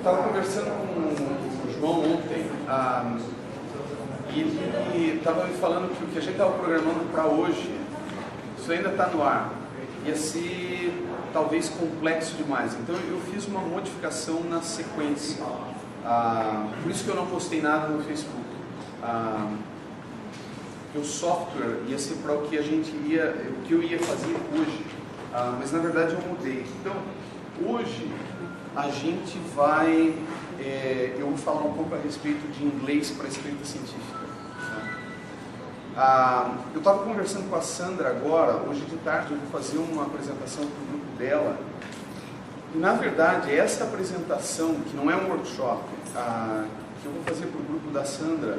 estava conversando com o João ontem, e ele estava me falando que o que a gente estava programando para hoje, isso ainda está no ar, ia ser talvez complexo demais. Então eu fiz uma modificação na sequência, por isso que eu não postei nada no Facebook. O software ia ser para o que eu ia fazer hoje, mas na verdade eu mudei. Então hoje a gente vai, eu vou falar um pouco a respeito de inglês para escrita científica. Eu estava conversando com a Sandra agora, hoje de tarde eu vou fazer uma apresentação para o grupo dela, e na verdade essa apresentação, que não é um workshop, que eu vou fazer para o grupo da Sandra,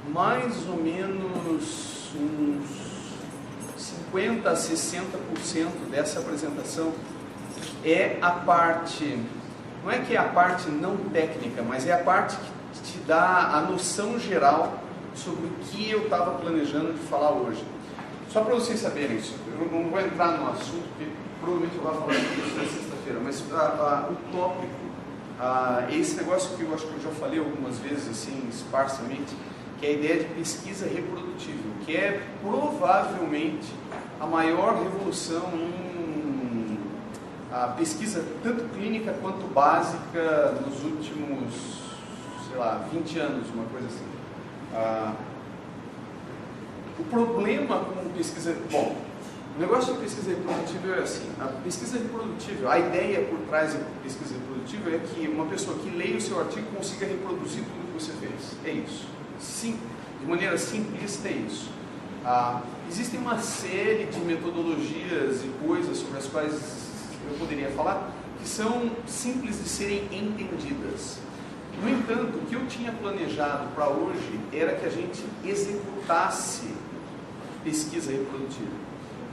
mais ou menos uns 50% a 60% dessa apresentação é a parte, não é que é a parte não técnica, mas é a parte que te dá a noção geral sobre o que eu estava planejando de falar hoje. Só para vocês saberem isso, eu não vou entrar no assunto, porque provavelmente eu vou falar isso na sexta-feira, mas o tópico, esse negócio que eu acho que eu já falei algumas vezes, assim, esparsamente, que é a ideia de pesquisa reprodutível, que é provavelmente a maior revolução em pesquisa, tanto clínica quanto básica, nos últimos, sei lá, 20 anos, uma coisa assim. O problema com pesquisa... Bom, o negócio de pesquisa reprodutível é assim, a pesquisa reprodutível, a ideia por trás da pesquisa reprodutível é que uma pessoa que leia o seu artigo consiga reproduzir tudo que você fez. É isso. Sim, de maneira simplista é isso. Existem uma série de metodologias e coisas sobre as quais eu poderia falar que são simples de serem entendidas. No entanto, o que eu tinha planejado para hoje era que a gente executasse pesquisa reprodutiva.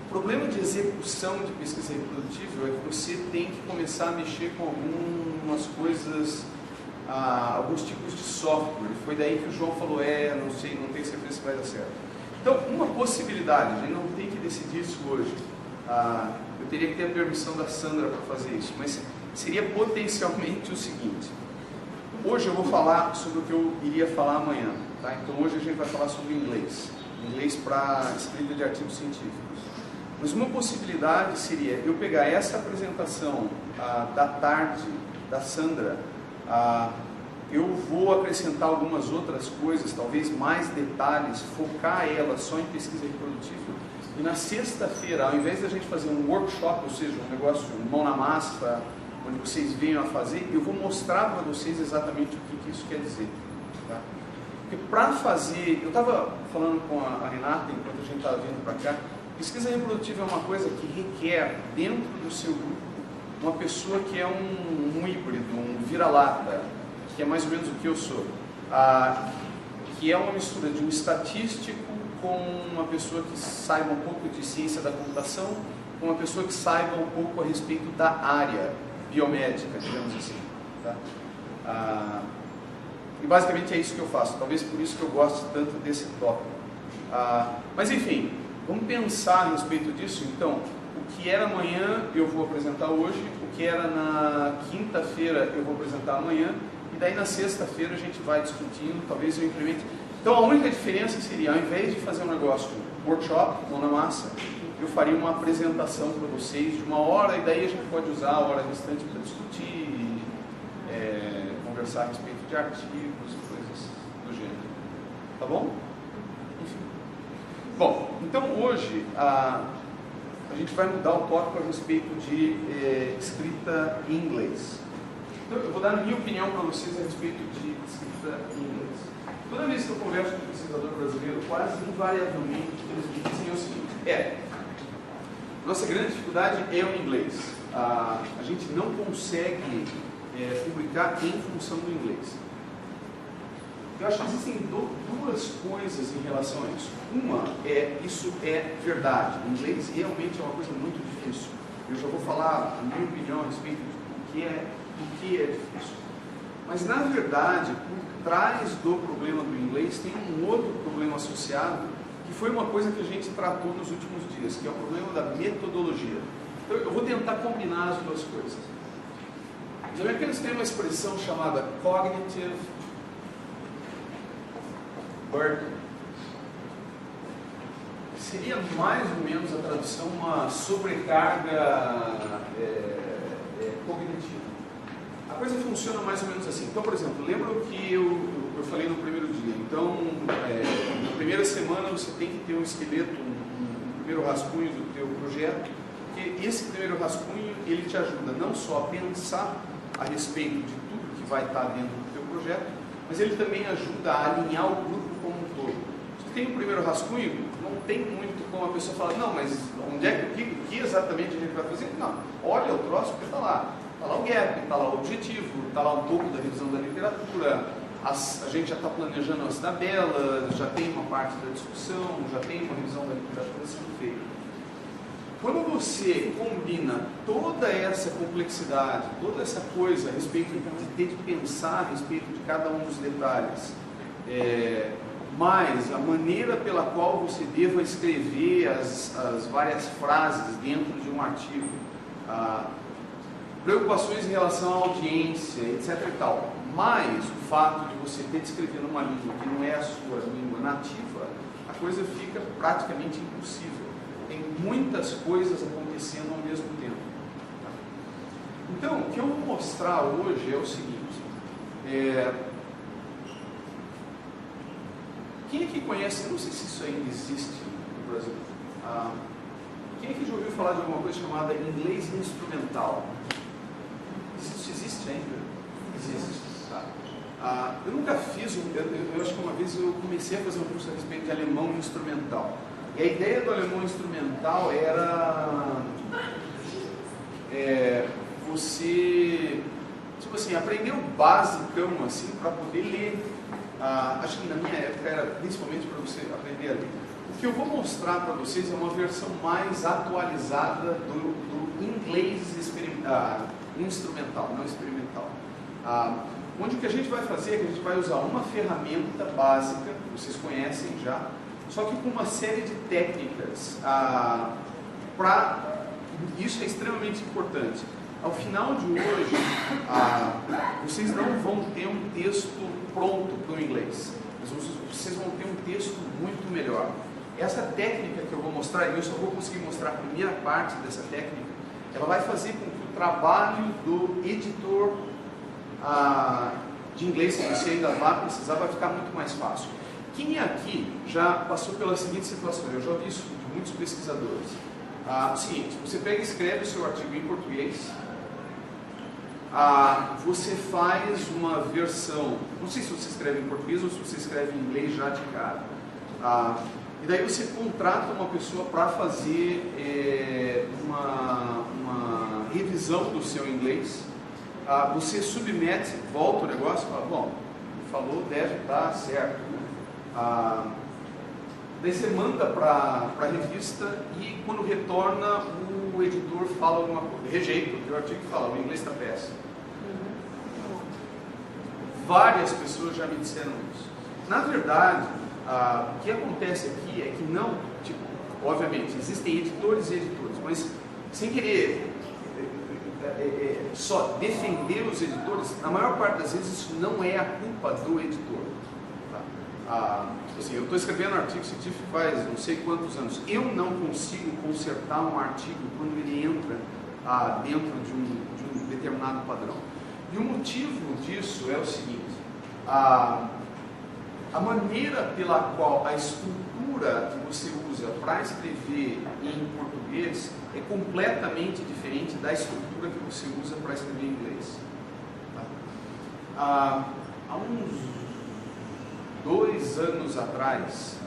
O problema de execução de pesquisa reprodutível é que você tem que começar a mexer com algumas coisas, alguns tipos de software. Foi daí que o João falou, não sei, não tenho certeza se vai dar certo. Então, uma possibilidade, a gente não tem que decidir isso hoje. Eu teria que ter a permissão da Sandra para fazer isso, mas seria potencialmente o seguinte. Hoje eu vou falar sobre o que eu iria falar amanhã, tá? Então hoje a gente vai falar sobre inglês para escrita de artigos científicos. Mas uma possibilidade seria eu pegar essa apresentação da tarde da Sandra, eu vou acrescentar algumas outras coisas, talvez mais detalhes, focar ela só em pesquisa reprodutível, e na sexta-feira, ao invés da gente fazer um workshop, ou seja, um negócio mão na massa, onde vocês venham a fazer, eu vou mostrar para vocês exatamente o que isso quer dizer. Tá? Porque para fazer, eu estava falando com a Renata, enquanto a gente estava vindo para cá, pesquisa reprodutiva é uma coisa que requer, dentro do seu grupo, uma pessoa que é um híbrido, um vira-lata, que é mais ou menos o que eu sou, que é uma mistura de um estatístico com uma pessoa que saiba um pouco de ciência da computação, com uma pessoa que saiba um pouco a respeito da área biomédica, digamos assim. Tá? E basicamente é isso que eu faço, talvez por isso que eu gosto tanto desse tópico. Mas enfim, vamos pensar a respeito disso. Então, o que era amanhã eu vou apresentar hoje, o que era na quinta-feira eu vou apresentar amanhã, e daí na sexta-feira a gente vai discutindo, talvez eu implemente. Então a única diferença seria, ao invés de fazer um negócio workshop, mão na massa, eu faria uma apresentação para vocês de 1 hora, e daí a gente pode usar a hora restante para discutir, conversar a respeito de artigos, coisas do gênero. Tá bom? Enfim. Bom, então hoje a gente vai mudar o tópico a respeito de escrita em inglês. Então eu vou dar a minha opinião para vocês a respeito de escrita em inglês. Toda vez que eu converso com um pesquisador brasileiro, quase invariavelmente eles me dizem o seguinte, nossa grande dificuldade é o inglês. A gente não consegue publicar em função do inglês. Eu acho que existem duas coisas em relação a isso. Uma isso é verdade. O inglês realmente é uma coisa muito difícil. Eu já vou falar a minha opinião a respeito do que é difícil. Mas na verdade, por trás do problema do inglês tem um outro problema associado, que foi uma coisa que a gente tratou nos últimos dias, que é o problema da metodologia. Então eu vou tentar combinar as duas coisas. Os americanos têm uma expressão chamada cognitive burden. Seria mais ou menos a tradução uma sobrecarga cognitiva. A coisa funciona mais ou menos assim. Então, por exemplo, lembra o que eu falei no primeiro dia? Então, na primeira semana você tem que ter um esqueleto, um primeiro rascunho do teu projeto, porque esse primeiro rascunho ele te ajuda não só a pensar a respeito de tudo que vai estar dentro do teu projeto, mas ele também ajuda a alinhar o grupo como um todo. Se tem o primeiro rascunho, não tem muito como a pessoa falar, não, mas onde é que exatamente a gente vai fazer? Não, olha o troço que está lá. Está lá o gap, está lá o objetivo, está lá um pouco da revisão da literatura, a gente já está planejando as tabelas, já tem uma parte da discussão, já tem uma revisão da literatura sendo feita. Quando você combina toda essa complexidade, toda essa coisa a respeito de ter de pensar a respeito de cada um dos detalhes, mas a maneira pela qual você deva escrever as várias frases dentro de um artigo, preocupações em relação à audiência, etc. e tal, mais o fato de você ter de escrever numa língua que não é a sua língua nativa, a coisa fica praticamente impossível. Tem muitas coisas acontecendo ao mesmo tempo. Então, o que eu vou mostrar hoje é o seguinte. Quem aqui conhece, eu não sei se isso ainda existe no Brasil, quem aqui já ouviu falar de alguma coisa chamada inglês instrumental? Isso existe ainda? Existe. Tá. Eu nunca fiz, eu acho que uma vez eu comecei a fazer um curso a respeito de alemão instrumental. E a ideia do alemão instrumental era você, tipo assim, aprender o basicão assim, para poder ler. Acho que na minha época era principalmente para você aprender a ler. O que eu vou mostrar para vocês é uma versão mais atualizada do inglês instrumental, não experimental. Onde o que a gente vai fazer é que a gente vai usar uma ferramenta básica, que vocês conhecem já, só que com uma série de técnicas. Isso é extremamente importante. Ao final de hoje, vocês não vão ter um texto pronto para o inglês, mas vocês vão ter um texto muito melhor. Essa técnica que eu vou mostrar, e eu só vou conseguir mostrar a primeira parte dessa técnica, ela vai fazer com que o trabalho do editor de inglês que você ainda vai precisar vai ficar muito mais fácil. Quem aqui já passou pela seguinte situação? Eu já ouvi isso de muitos pesquisadores. O seguinte, você pega e escreve o seu artigo em português, você faz uma versão, não sei se você escreve em português ou se você escreve em inglês já de cara, e daí você contrata uma pessoa para fazer uma revisão do seu inglês, você submete, volta o negócio e fala, bom, falou, deve estar certo, né? Daí você manda para a revista e quando retorna o editor fala alguma coisa, rejeita o teu artigo e fala, o inglês está péssimo. Várias pessoas já me disseram isso. Na verdade, o que acontece aqui é que não, obviamente, existem editores e editores, mas sem querer só defender os editores, na maior parte das vezes isso não é a culpa do editor. Assim, eu estou escrevendo um artigo científico faz não sei quantos anos. Eu não consigo consertar um artigo quando ele entra dentro de um determinado padrão. E o motivo disso é o seguinte: a maneira pela qual a estrutura que você usa para escrever em português é completamente diferente da estrutura que você usa para escrever em inglês. Há uns 2 anos atrás,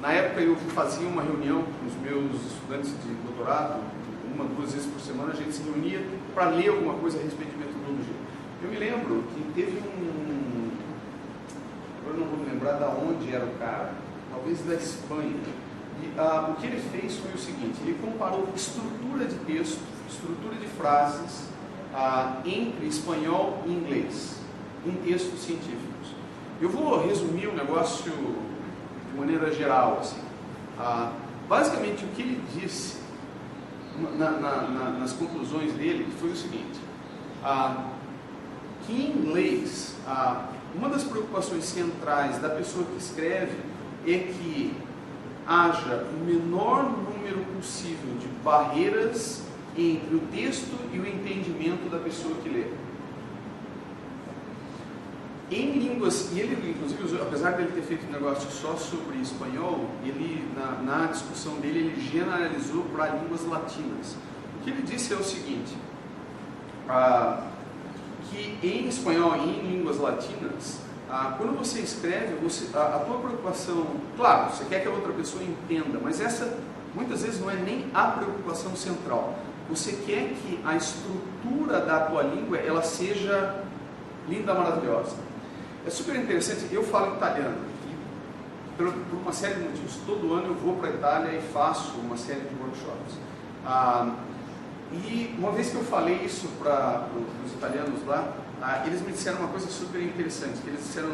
na época eu fazia uma reunião com os meus estudantes de doutorado, 1 ou 2 vezes por semana a gente se reunia para ler alguma coisa a respeito de metodologia. Eu me lembro que teve eu não vou me lembrar de onde era o cara, talvez da Espanha, e o que ele fez foi o seguinte: ele comparou estrutura de texto, estrutura de frases entre espanhol e inglês, em textos científicos. Eu vou resumir o negócio de maneira geral, assim. Basicamente, o que ele disse nas conclusões dele foi o seguinte: que em inglês, uma das preocupações centrais da pessoa que escreve é que haja o menor número possível de barreiras entre o texto e o entendimento da pessoa que lê. Em línguas, e ele inclusive, apesar de ele ter feito um negócio só sobre espanhol, ele, na discussão dele, ele generalizou para línguas latinas. O que ele disse é o seguinte, que em espanhol e em línguas latinas, quando você escreve, a tua preocupação, claro, você quer que a outra pessoa entenda, mas essa muitas vezes não é nem a preocupação central. Você quer que a estrutura da tua língua ela seja linda, maravilhosa. É super interessante, eu falo italiano, e por uma série de motivos, todo ano eu vou para a Itália e faço uma série de workshops. E uma vez que eu falei isso para os italianos lá, eles me disseram uma coisa super interessante, que eles disseram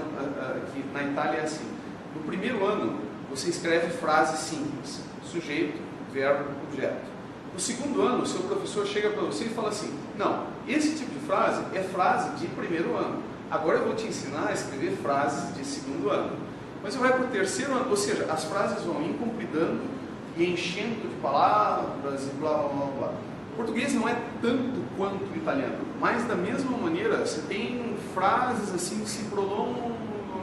que na Itália é assim, no primeiro ano você escreve frases simples, sujeito, verbo, objeto. No segundo ano, o seu professor chega para você e fala assim, não, esse tipo de frase é frase de primeiro ano, agora eu vou te ensinar a escrever frases de segundo ano. Mas você vai para o terceiro ano, ou seja, as frases vão incompletando e enchendo de palavras e blá blá blá blá. O português não é tanto quanto o italiano, mas da mesma maneira você tem frases assim que se prolongam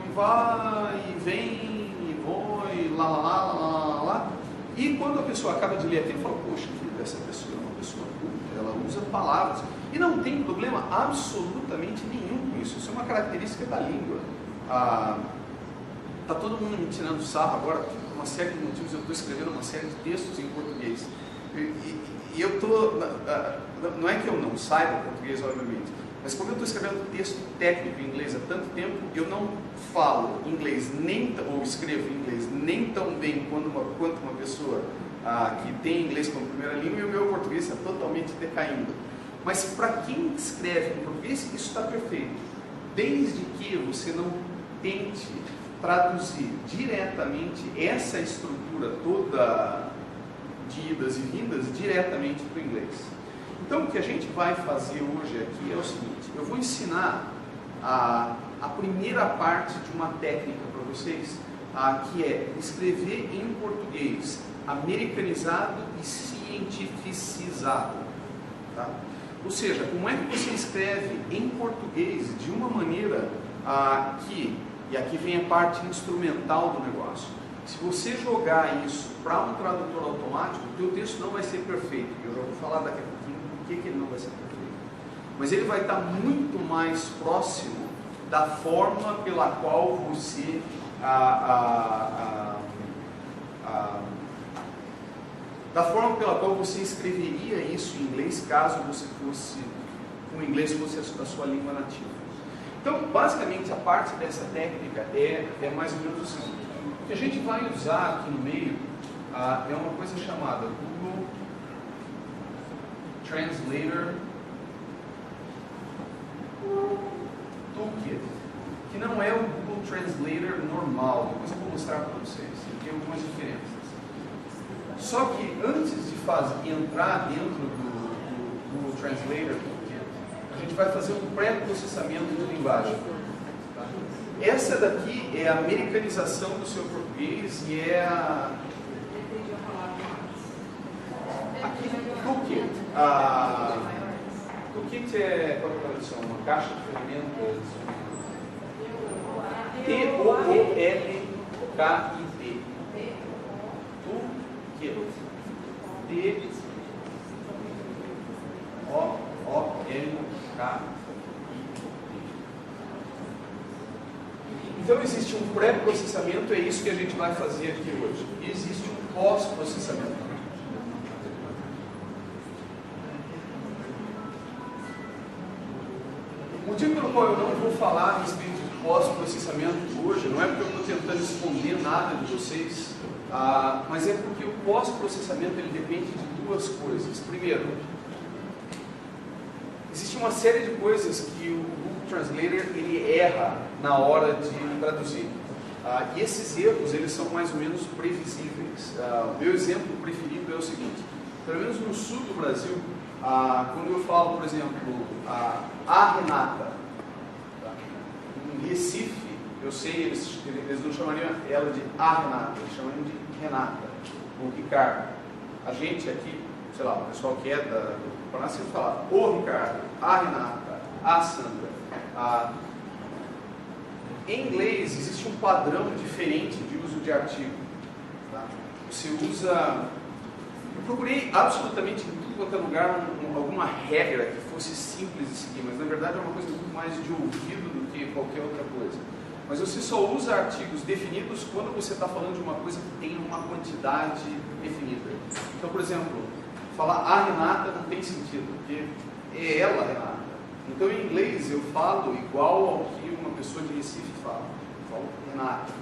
e vai e vem e vai, lá lá lá lá lá lá. E quando a pessoa acaba de ler aquilo, fala, poxa, essa pessoa é uma pessoa culta, ela usa palavras. E não tem problema absolutamente nenhum com isso, isso é uma característica da língua. Está todo mundo me tirando sarro agora, por uma série de motivos, eu estou escrevendo uma série de textos em português. E eu estou, não é que eu não saiba português, obviamente, mas como eu estou escrevendo texto técnico em inglês há tanto tempo, eu não falo inglês ou escrevo inglês nem tão bem quanto uma pessoa que tem inglês como primeira língua, e o meu português está totalmente decaindo. Mas para quem escreve em português, isso está perfeito, desde que você não tente traduzir diretamente essa estrutura toda de idas e vindas diretamente para o inglês. Então, o que a gente vai fazer hoje aqui é o seguinte, eu vou ensinar a primeira parte de uma técnica para vocês, que é escrever em português americanizado e cientificizado. Tá? Ou seja, como é que você escreve em português de uma maneira e aqui vem a parte instrumental do negócio, se você jogar isso para um tradutor automático, o teu texto não vai ser perfeito. Eu já vou falar daqui a pouquinho por que ele não vai ser perfeito. Mas ele vai estar muito mais próximo da forma pela qual você da forma pela qual você escreveria isso em inglês, caso você fosse, o inglês fosse a sua língua nativa. Então, basicamente, a parte dessa técnica é mais ou menos o seguinte. O que a gente vai usar aqui no meio é uma coisa chamada Google Translator Toolkit, que não é o Google Translator normal. Depois eu vou mostrar para vocês, tem algumas diferenças. Só que antes de entrar dentro do Google Translator Toolkit, a gente vai fazer um pré-processamento de linguagem. Tá? Essa daqui é a americanização do seu português e é a... Aqui, Toolkit. Toolkit é, qual é a tradução? Uma caixa de ferramentas. Toolkit. Toolkit. Então existe um pré-processamento, é isso que a gente vai fazer aqui hoje. E existe um pós-processamento. O motivo pelo qual eu não vou falar a respeito de pós-processamento hoje não é porque eu estou tentando esconder nada de vocês, mas é porque o pós-processamento ele depende de duas coisas. Primeiro, existe uma série de coisas que o Google Translator ele erra na hora de traduzir. E esses erros eles são mais ou menos previsíveis. O meu exemplo preferido é o seguinte: pelo menos no sul do Brasil, Quando eu falo, por exemplo, a Renata, tá? Em Recife, eu sei, eles não chamariam ela de a Renata, eles chamariam de Renata, ou Ricardo. A gente aqui, sei lá, o pessoal que é do Paraná, sempre fala o Ricardo, a Renata, a Sandra. Em inglês, existe um padrão diferente de uso de artigo. Tá? Você usa... Eu procurei absolutamente em tudo quanto é lugar alguma regra que fosse simples de seguir, mas na verdade é uma coisa muito mais de ouvido do que qualquer outra coisa. Mas você só usa artigos definidos quando você está falando de uma coisa que tem uma quantidade definida. Então, por exemplo, falar a Renata não tem sentido, porque é ela, Renata. Então, em inglês, eu falo igual ao que uma pessoa de Recife fala. Eu falo Renata.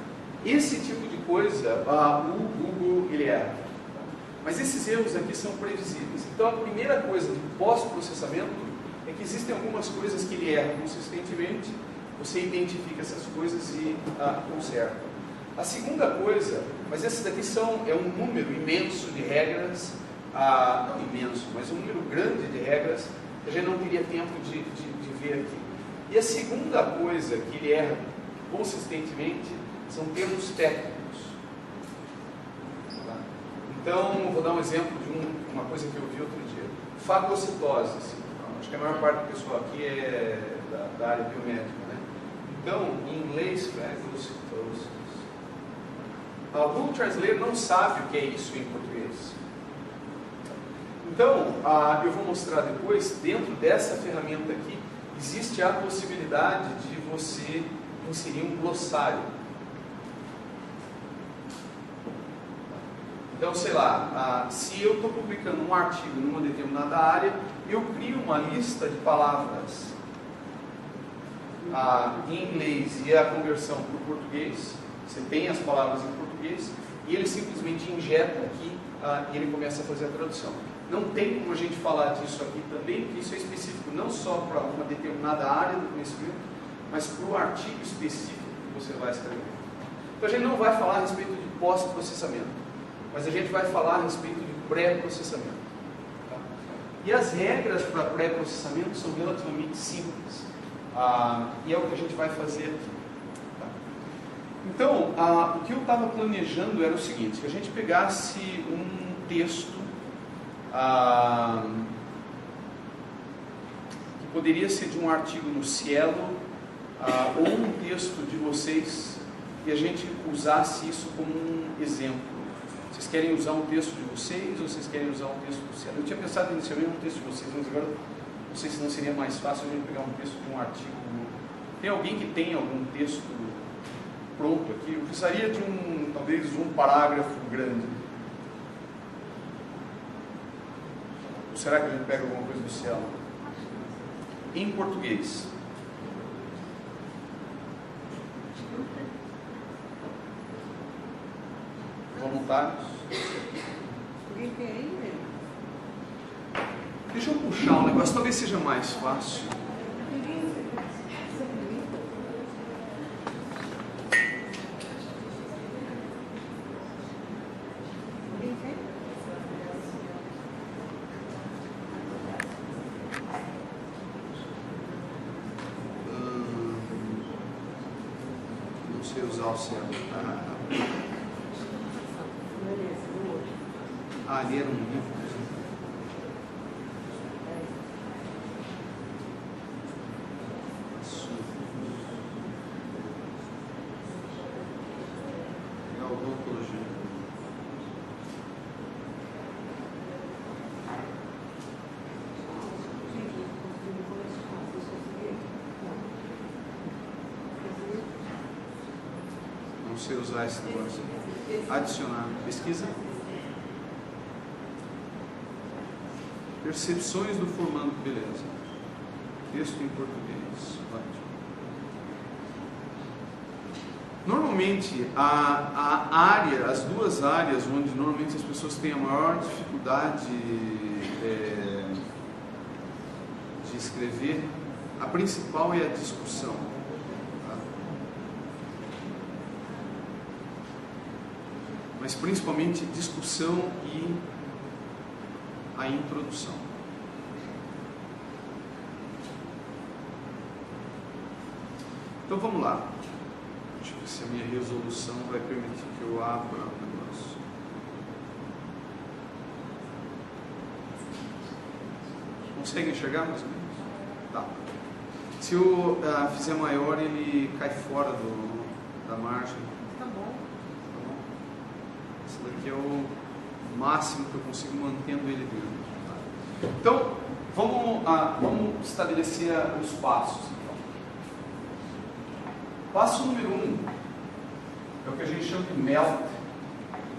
Esse tipo de coisa, o Google, ele erra. Mas esses erros aqui são previsíveis. Então, a primeira coisa de pós-processamento é que existem algumas coisas que ele erra consistentemente. Você identifica essas coisas e conserta. A segunda coisa, mas esses daqui é um número imenso de regras, não imenso, mas um número grande de regras, que a gente não teria tempo de ver aqui. E a segunda coisa que ele erra consistentemente são termos técnicos. Tá? Então, vou dar um exemplo de uma coisa que eu vi outro dia. Fagocitose. Acho que a maior parte do pessoal aqui é da área biomédica, né? Então, em inglês, fagocitose. O Google Translate não sabe o que é isso em português. Então, eu vou mostrar depois, dentro dessa ferramenta aqui, existe a possibilidade de você inserir um glossário. Então, sei lá, se eu estou publicando um artigo numa determinada área, eu crio uma lista de palavras em inglês e a conversão para o português. Você tem as palavras em português e ele simplesmente injeta aqui e ele começa a fazer a tradução. Não tem como a gente falar disso aqui também, porque isso é específico não só para uma determinada área do conhecimento, mas para o artigo específico que você vai escrever. Então a gente não vai falar a respeito de pós-processamento, mas a gente vai falar a respeito de pré-processamento. Tá? E as regras para pré-processamento são relativamente simples, e é o que a gente vai fazer aqui. Tá? Então, o que eu estava planejando era o seguinte, que a gente pegasse um texto que poderia ser de um artigo no Cielo ou um texto de vocês e a gente usasse isso como um exemplo. Vocês querem usar um texto de vocês ou vocês querem usar um texto do Cielo? Eu tinha pensado inicialmente num texto de vocês, mas agora não sei se não seria mais fácil a gente pegar um texto de um artigo. Tem alguém que tem algum texto pronto aqui? Eu precisaria de talvez um parágrafo grande. Será que a gente pega alguma coisa do céu? Em português. Voluntários? Deixa eu puxar um negócio, talvez seja mais fácil. Usar o céu. Ali era um livro. Você usar esse negócio. Adicionar. Pesquisa. Percepções do formando. Beleza. Texto em português. Ótimo. Normalmente, as duas áreas onde normalmente as pessoas têm a maior dificuldade de escrever, a principal é a discussão. Mas principalmente discussão e a introdução. Então vamos lá. Deixa eu ver se a minha resolução vai permitir que eu abra o negócio. Consegue enxergar mais ou menos? Tá. Se eu fizer maior, ele cai fora da margem. Tá bom. Tá bom? Esse daqui é o máximo que eu consigo mantendo ele dentro. Então, vamos estabelecer os passos. Então. Passo número 1 é o que a gente chama de melt,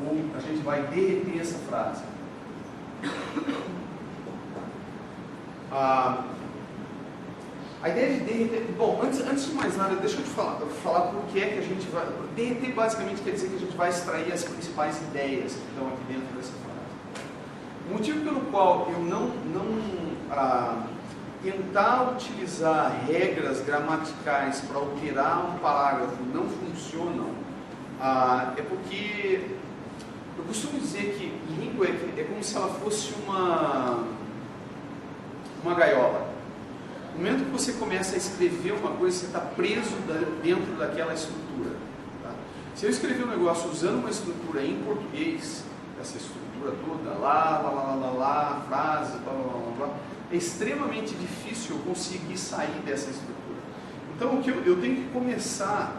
ou a gente vai derreter essa frase. A ideia de derreter... Bom, antes de mais nada, deixa eu te falar por que é que a gente vai... Derreter basicamente quer dizer que a gente vai extrair as principais ideias que estão aqui dentro dessa frase. O motivo pelo qual eu não tentar utilizar regras gramaticais para alterar um parágrafo não funcionam, é porque eu costumo dizer que língua é como se ela fosse uma gaiola. No momento que você começa a escrever uma coisa, você está preso dentro daquela estrutura. Tá? Se eu escrever um negócio usando uma estrutura em português, essa estrutura toda, lá, frase, blá, é extremamente difícil eu conseguir sair dessa estrutura. Então, o que eu tenho que começar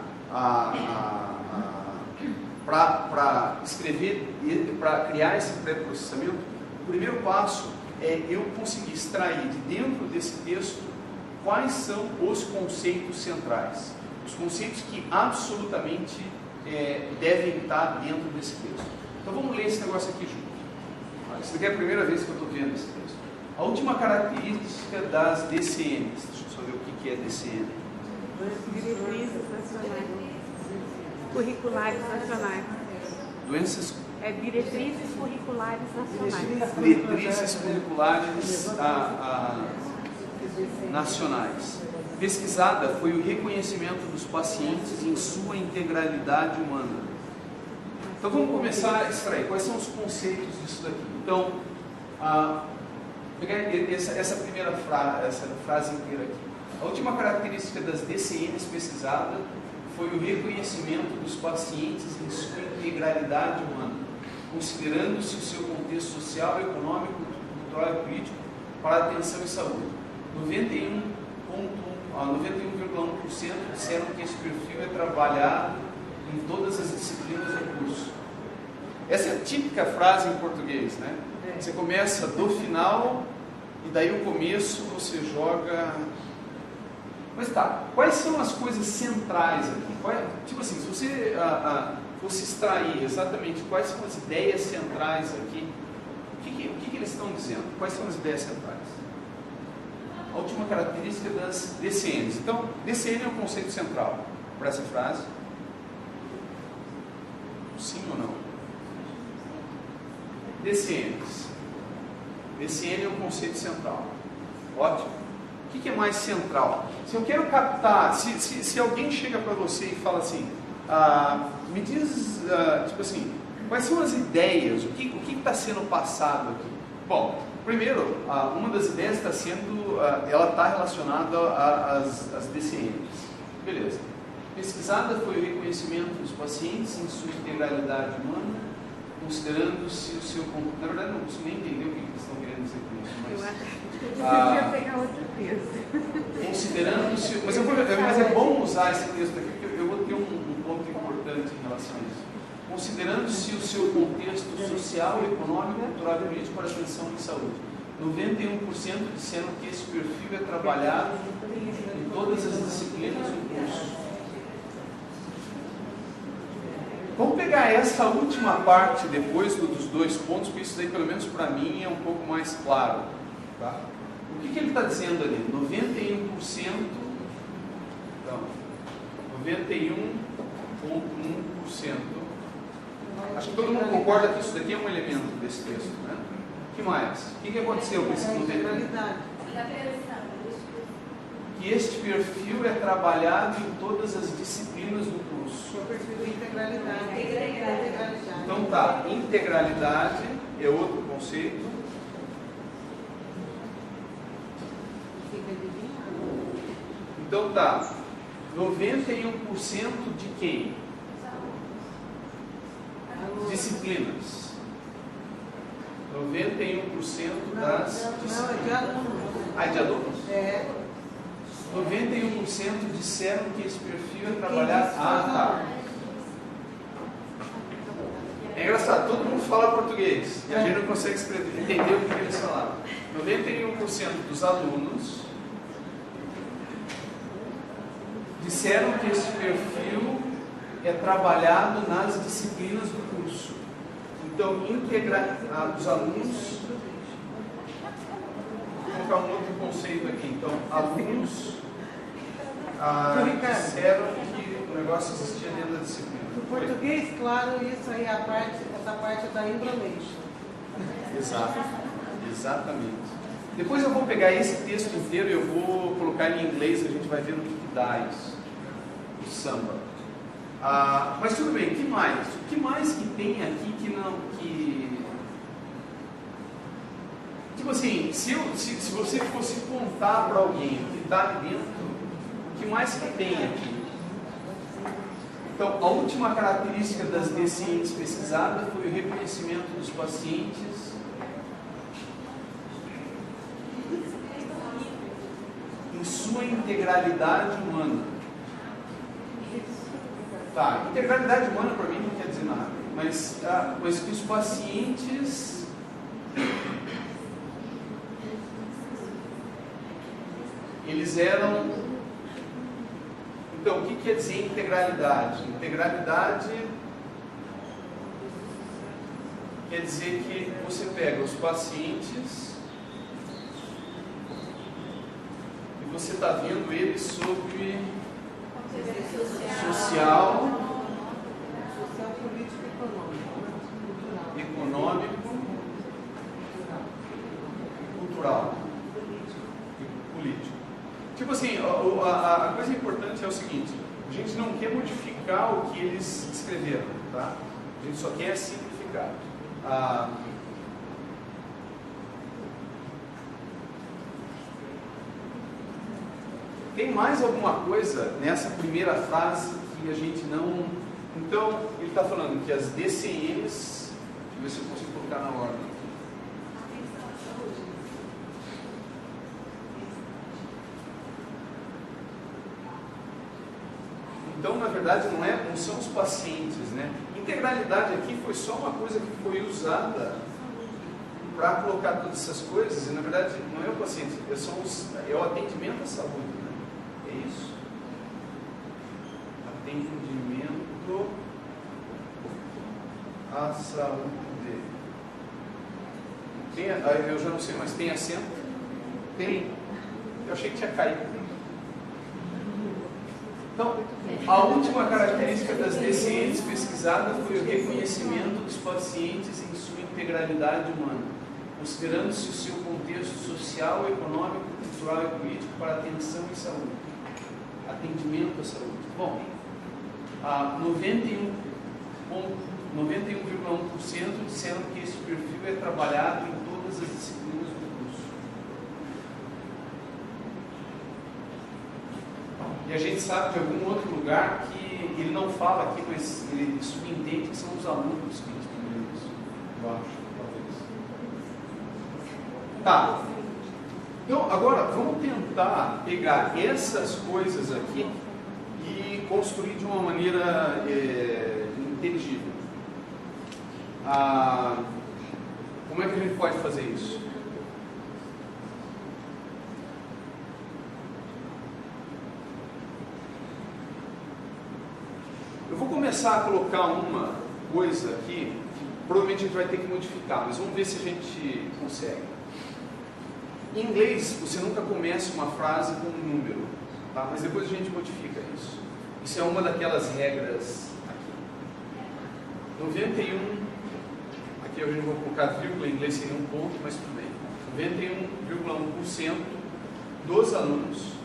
para escrever, para criar esse pré-processamento, o primeiro passo é eu conseguir extrair de dentro desse texto quais são os conceitos centrais, os conceitos que absolutamente devem estar dentro desse texto. Então vamos ler esse negócio aqui junto. Essa daqui é a primeira vez que eu estou vendo esse texto. A última característica das DCNs, deixa eu só ver o que é DCN. Diretrizes nacionais. Curriculares nacionais. Doenças... diretrizes curriculares nacionais. Diretrizes curriculares nacionais. Pesquisada foi o reconhecimento dos pacientes em sua integralidade humana. Então vamos começar a extrair quais são os conceitos disso daqui. Então, pegar essa primeira frase, essa frase inteira aqui. A última característica das DCNs pesquisada foi o reconhecimento dos pacientes em sua integralidade humana, considerando-se o seu contexto social, econômico, cultural e político para a atenção e saúde. 91,1% disseram que esse perfil é trabalhado em todas as disciplinas do curso. Essa é a típica frase em português, né? Você começa do final e daí o começo você joga... Mas tá, quais são as coisas centrais aqui? Tipo assim, se você fosse extrair exatamente quais são as ideias centrais aqui, o que eles estão dizendo? Quais são as ideias centrais? A última característica das DCNs. Então, DCN é o conceito central para essa frase. Sim ou não? DCNs. DCN é o conceito central. Ótimo. O que é mais central? Se eu quero captar, se alguém chega para você e fala assim, me diz, tipo assim, quais são as ideias, o que está sendo passado aqui? Bom, primeiro, uma das ideias está sendo, ela está relacionada às DCNs. Beleza. Pesquisada foi o reconhecimento dos pacientes em sua integralidade humana, considerando-se o seu... Na verdade, não consigo nem entender o que eles estão querendo dizer com isso, mas... Eu acho que eu devia pegar outro texto. Considerando-se... Mas é bom usar esse texto aqui, porque eu vou ter um ponto importante em relação a isso. Considerando-se o seu contexto social, econômico, cultural e político para a atenção e saúde. 91% disseram que esse perfil é trabalhado em todas as disciplinas do curso. Vamos pegar essa última parte depois dos dois pontos, porque isso daí, pelo menos para mim, é um pouco mais claro. Tá? O que ele está dizendo ali? 91%, então, 91,1%. Acho que todo mundo concorda que isso daqui é um elemento desse texto, né? O que mais? O que aconteceu com esse 91%? Que este perfil é trabalhado em todas as disciplinas do curso. O perfil de integralidade. Então tá, integralidade é outro conceito. Então tá, 91% de quem? Disciplinas. 91% das disciplinas. Não, é de alunos. Ah, de alunos? É. 91% disseram que esse perfil é trabalhar. Ah, tá. É engraçado, todo mundo fala português e a gente não consegue entender o que eles falaram. 91% dos alunos disseram que esse perfil é trabalhado nas disciplinas do curso. Então, os alunos, vou colocar um outro conceito aqui. Então, alunos disseram que o negócio existia dentro da disciplina. No português, claro, isso aí, essa parte da embromation. Exato, exatamente. Depois eu vou pegar esse texto inteiro e eu vou colocar ele em inglês, a gente vai ver no que dá isso, o samba. Mas tudo bem, o que mais? O que mais que tem aqui que não... Tipo assim, se você fosse contar para alguém o que está ali dentro, o que mais que tem aqui? Então, a última característica das DCIs pesquisadas foi o reconhecimento dos pacientes em sua integralidade humana. Tá, integralidade humana para mim não quer dizer nada, mas que os pacientes eles eram... Então, o que quer dizer integralidade? Integralidade quer dizer que você pega os pacientes e você está vendo eles sobre social, político e econômico, cultural e político. Tipo assim, a coisa importante é o seguinte: a gente não quer modificar o que eles escreveram, tá? A gente só quer simplificar. Tem mais alguma coisa nessa primeira frase que a gente não... Então, ele está falando que as DCMs, deixa eu ver se eu consigo colocar na ordem. Então, na verdade, não são os pacientes, né? Integralidade aqui foi só uma coisa que foi usada para colocar todas essas coisas, e na verdade não é o paciente, é o atendimento à saúde, né? É isso? Atendimento à saúde. Eu já não sei, mas tem acento? Tem. Eu achei que tinha caído. Então, a última característica das DCNs pesquisadas foi o reconhecimento dos pacientes em sua integralidade humana, considerando-se o seu contexto social, econômico, cultural e político para atenção e saúde. Atendimento à saúde. Bom, 91,1% disseram que esse perfil é trabalhado em todas as disciplinas do curso. E a gente sabe de algum outro lugar que ele não fala aqui, mas ele subentende que são os alunos que respondem isso. Eu acho, talvez. Tá. Então, agora, vamos tentar pegar essas coisas aqui e construir de uma maneira inteligível. Como é que a gente pode fazer isso? Eu vou começar a colocar uma coisa aqui, que provavelmente a gente vai ter que modificar, mas vamos ver se a gente consegue. Em inglês, você nunca começa uma frase com um número, tá? Mas depois a gente modifica isso. Isso é uma daquelas regras aqui. 91, aqui eu já vou colocar vírgula, em inglês seria um ponto, mas tudo bem. 91,1% dos alunos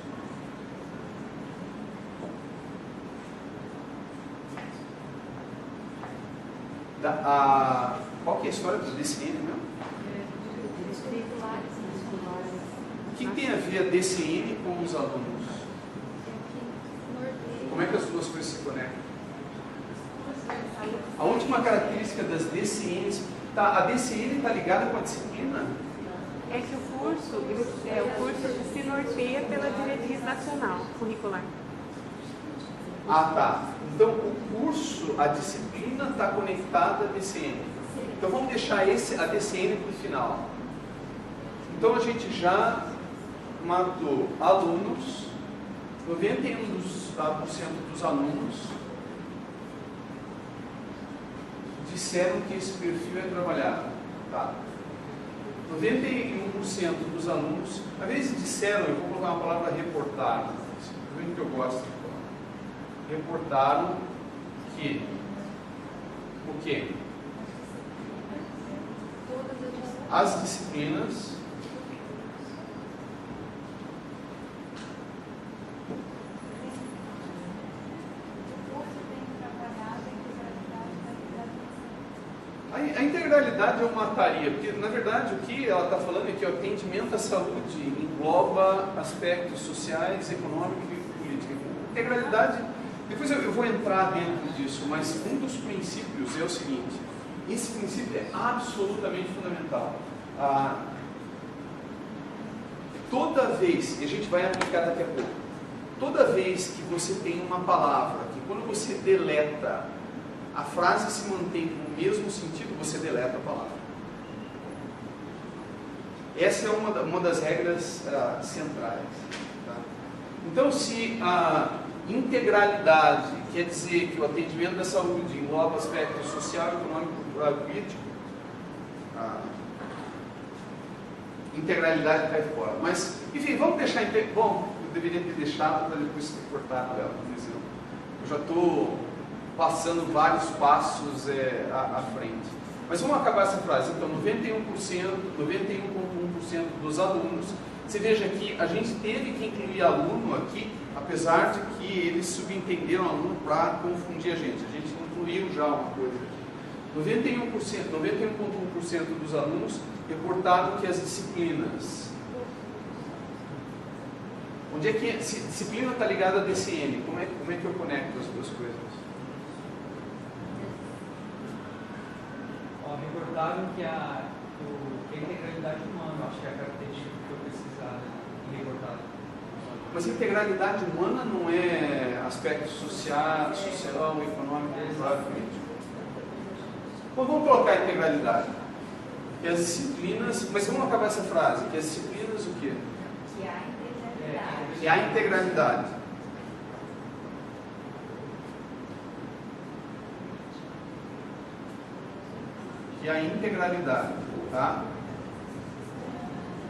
qual que é a história do DCN mesmo? O que tem a ver a DCN com os alunos? conectam. A última característica das DCNs, a DCN está ligada com a disciplina? É que o curso se norteia pela diretriz nacional curricular. Ah, tá. Então, o curso, a disciplina está conectada à DCN. Então, vamos deixar a DCN para o final. Então, a gente já matou alunos, 91% dos alunos disseram que esse perfil é trabalhado. Tá. 91% dos alunos, às vezes disseram, eu vou colocar uma palavra reportaram, que eu gosto de falar. Reportaram que o quê? As disciplinas a integralidade eu mataria, porque na verdade o que ela está falando é que o atendimento à saúde engloba aspectos sociais, econômicos e políticos. Integralidade, depois eu vou entrar dentro disso, mas um dos princípios é o seguinte, esse princípio é absolutamente fundamental. Toda vez, e a gente vai aplicar daqui a pouco, toda vez que você tem uma palavra, que quando você deleta, a frase se mantém no mesmo sentido, você deleta a palavra. Essa é uma das regras centrais. Tá? Então, se a integralidade quer dizer que o atendimento da saúde engloba aspectos social, econômico, cultural e político, a integralidade cai fora. Mas, enfim, vamos deixar... Bom, eu deveria ter deixado para depois ter cortado ela, por exemplo. Eu já estou passando vários passos à frente. Mas vamos acabar essa frase. Então, 91,1% dos alunos, você veja que a gente teve que incluir aluno aqui, apesar de que eles subentenderam aluno para confundir a gente incluiu já uma coisa aqui. 91,1% dos alunos reportaram que as disciplinas... Onde é que disciplina está ligada à DCN? Como é que eu conecto as duas coisas? Recordaram que a integralidade humana, acho que é a característica que foi precisada e recortada. Mas integralidade humana não é aspecto social, econômico, cultural e político. Bom, vamos colocar a integralidade. Que as disciplinas, mas vamos acabar essa frase, que as disciplinas o quê? Que há integralidade. Que a integralidade, tá?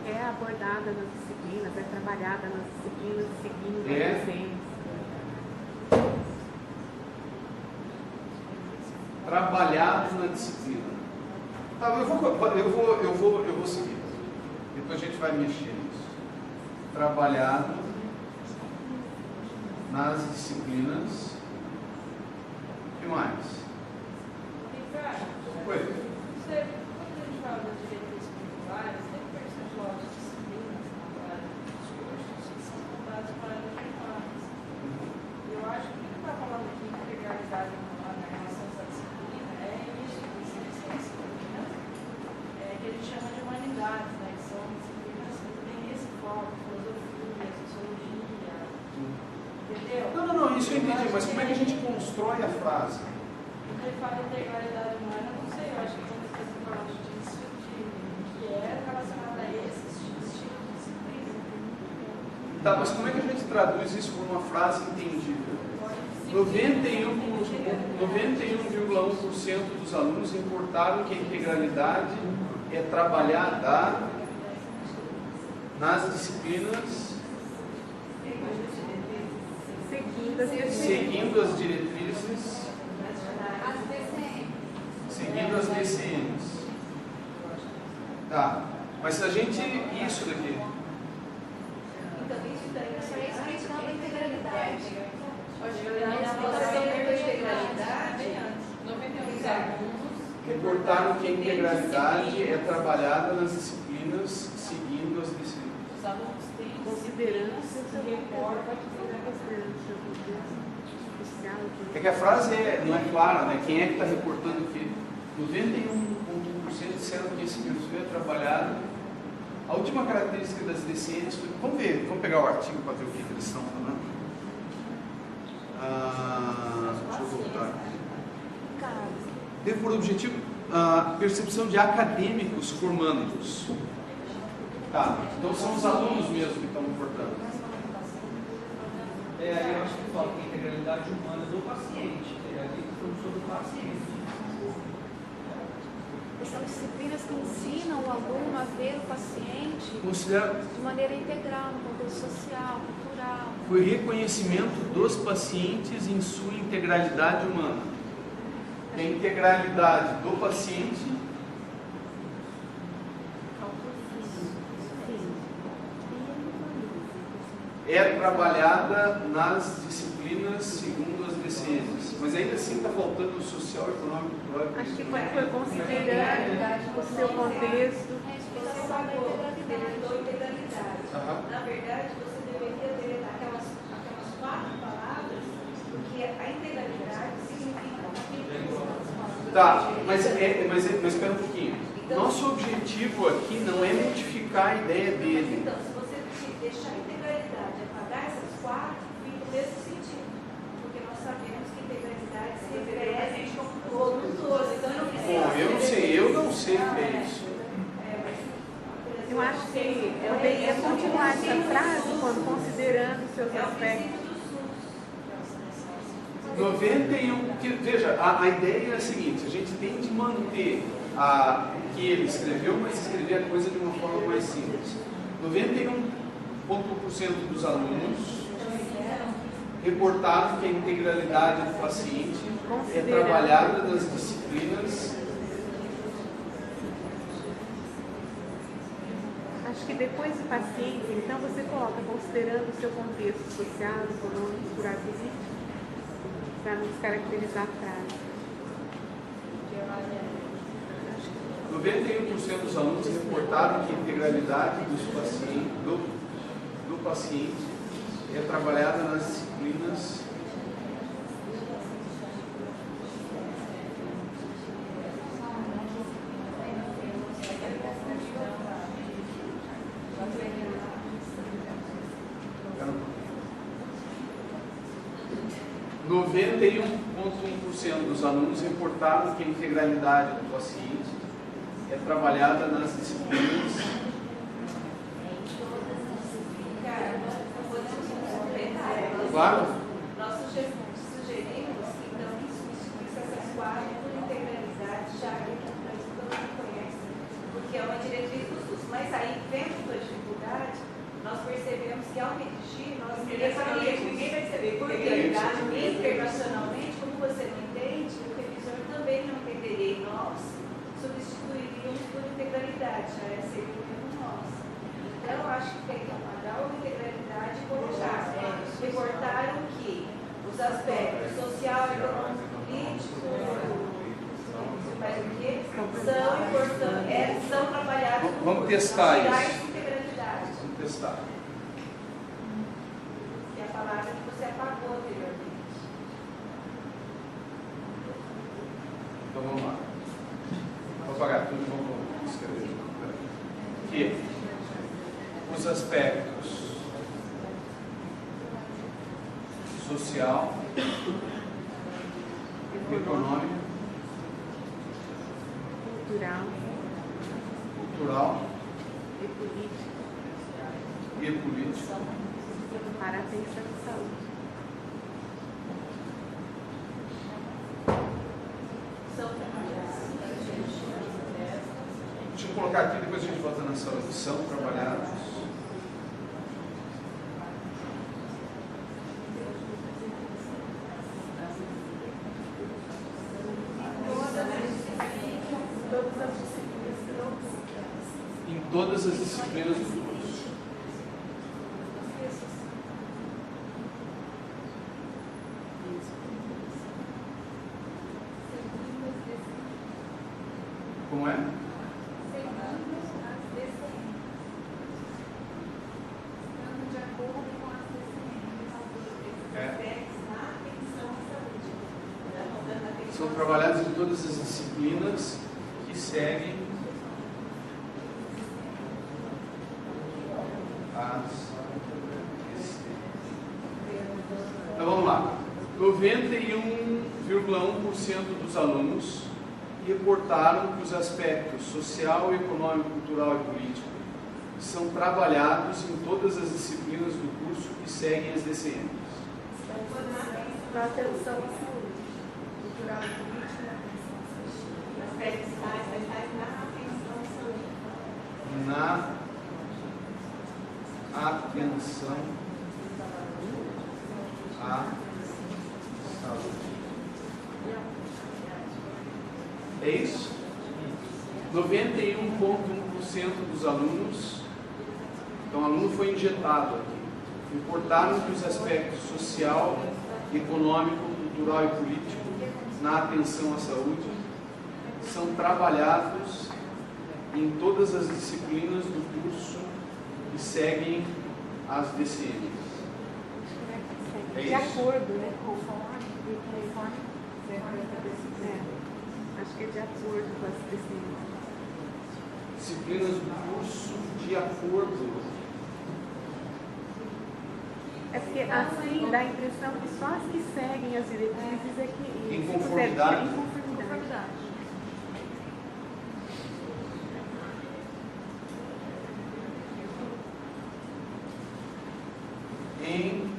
É abordada nas disciplinas, é trabalhada nas disciplinas, seguindo a docência. Trabalhado na disciplina. Tá, eu vou seguir. Depois a gente vai mexer nisso. Trabalhado nas disciplinas. O que mais? Oi. Quando a gente fala das diretrizes curriculares, tem percentual de disciplinas dos cursos que são voltados para áreas primárias. Eu acho que o que está falando aqui de integralidade na relação à disciplina é isso, que a gente chama de humanidades, né? Que são disciplinas que têm esse foco, filosofia, sociologia, entendeu? Não, isso eu entendi, mas como é que a gente constrói a frase? Quando ele fala de integralidade humana, eu não sei, eu acho que quando ele está falando disso, que é relacionado a esses tipos de disciplinas. Tá, mas como é que a gente traduz isso por uma frase entendível? 91,1% dos alunos reportaram que a integralidade é trabalhada nas disciplinas seguindo as diretrizes, seguindo as DCNs. Tá, mas se a gente... isso daqui... Então, isso daí só é explicando a integralidade. Reportaram que a integralidade é trabalhada nas disciplinas seguindo as disciplinas. Os alunos têm Considerando-se o reporte, social. É que a frase não é clara, né? Quem é que está reportando o quê? 91,1% disseram que esse perfil é trabalhado. A última característica das deficiências, vamos pegar o artigo para ver o que eles estão falando. Deixa eu voltar. Teve por objetivo a percepção de acadêmicos formandos. Tá, então são os alunos mesmo que estão reportando. Eu acho que falta a integralidade humana do paciente. Ali falando sobre o paciente. São disciplinas que ensinam o aluno a ver o paciente Considera de maneira integral, no contexto social, cultural. foi reconhecimento dos pacientes em sua integralidade humana. A integralidade do paciente é trabalhada nas disciplinas segundo as DCMs. Mas ainda assim está faltando o social, econômico, cultural. Acho que foi considerando o seu contexto. A explicação da integralidade. Na verdade, você deveria ter aquelas 4 palavras, porque a integralidade significa Tá, mas espera um pouquinho. Nosso objetivo aqui não é modificar a ideia dele. Então, se você deixar a integralidade apagar essas 4, fica o mesmo sentido. Porque nós sabemos que integralidade se refere a gente como todos. Então, eu não preciso. Bom, eu não sei o que é isso. Eu acho que também é continuar essa frase quando considerando seus aspectos. 91, veja, a ideia é a seguinte, a gente tem de manter o que ele escreveu, mas escrever a coisa de uma forma mais simples. 91,1% dos alunos reportaram que a integralidade do paciente é trabalhada nas disciplinas. Acho que depois do paciente, então você coloca considerando o seu contexto social, econômico, cultural e político, para nos caracterizar a frase. 91% dos alunos reportaram que a integralidade do paciente é trabalhada nas disciplinas dos alunos reportaram que a integralidade do paciente é trabalhada nas disciplinas. Claro. Nós sugerimos que então que substituísse essas 4 por integralidade, já que todo mundo conhece, porque é uma diretriz do SUS. Mas aí, vendo a dificuldade, nós percebemos que ao redigir, nós ninguém vai saber por integralidade, internacionalmente, como você não entende, o revisor também não entenderia, e nós substituiríamos por integralidade, já seria o mesmo nosso. Então, eu acho que tem que apagar a integralidade e colocar. Reportaram que os aspectos social, econômico, político, mas o que são importantes, são trabalhados. Vamos testar isso. Integralidade. Vamos testar. Que é a palavra que você apagou anteriormente. Então vamos lá. Vou apagar tudo e vamos escrever. Que os aspectos social, econômico, cultural e político para a atenção de saúde. Deixa eu colocar aqui, depois a gente volta na saúde. São trabalhados em todas as disciplinas do curso. Como é? trabalhados em todas as disciplinas que seguem as... Então vamos lá. 91,1% dos alunos reportaram que os aspectos social, econômico, cultural e político são trabalhados em todas as disciplinas do curso que seguem as DCMs. Na atenção à saúde, cultural e política, aspectos sociais, na atenção à saúde. Na atenção à saúde. É isso? 91,1% dos alunos, então o aluno foi injetado aqui, reportaram que os aspectos social, econômico, cultural e político na atenção à saúde são trabalhados em todas as disciplinas do curso que seguem as DCMs. É De isso? acordo, né? Acho que é de acordo com as DCMs. Disciplinas do curso de acordo. É porque assim dá a impressão que só as que seguem as diretrizes é que... Em conformidade. Em conformidade. Em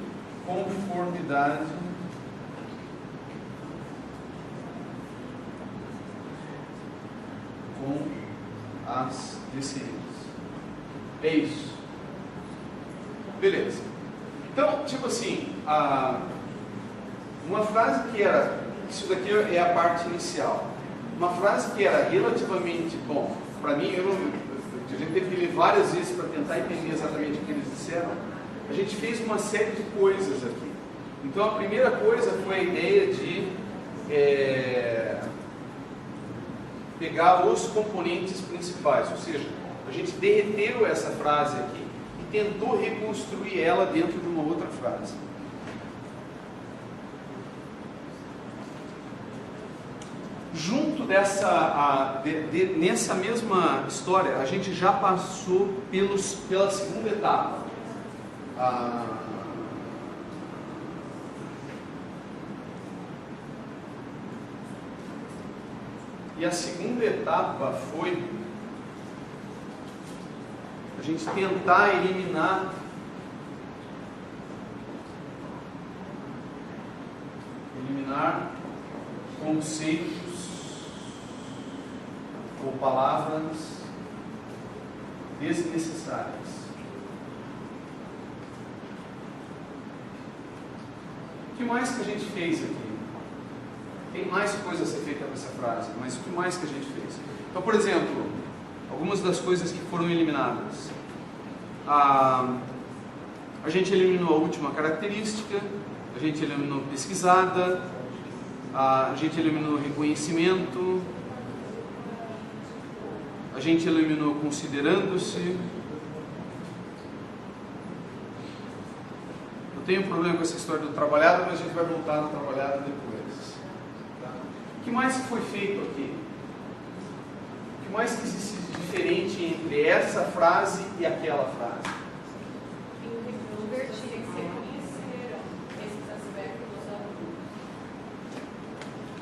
conformidade com as DCMs. É isso. Beleza. Então, tipo assim, uma frase que era, isso daqui é a parte inicial, uma frase que era relativamente, bom, para mim, a gente teve que ler várias vezes para tentar entender exatamente o que eles disseram. A gente fez uma série de coisas aqui. Então, a primeira coisa foi a ideia de pegar os componentes principais, ou seja, a gente derreteu essa frase aqui e tentou reconstruir ela dentro de uma outra frase. Junto dessa, nessa mesma história, a gente já passou pela segunda etapa. E a segunda etapa foi a gente tentar eliminar conceitos ou palavras desnecessárias. O que mais que a gente fez aqui? Tem mais coisa a ser feita com essa frase, mas o que mais que a gente fez? Então, por exemplo, algumas das coisas que foram eliminadas. A gente eliminou a última característica, a gente eliminou pesquisada, a gente eliminou reconhecimento, a gente eliminou considerando-se. Eu tenho um problema com essa história do trabalhado, mas a gente vai voltar no trabalhado depois. Tá? O que mais foi feito aqui? O que mais que existe de diferente entre essa frase e aquela frase? Invertir, que você conheceram esses aspectos dos alunos.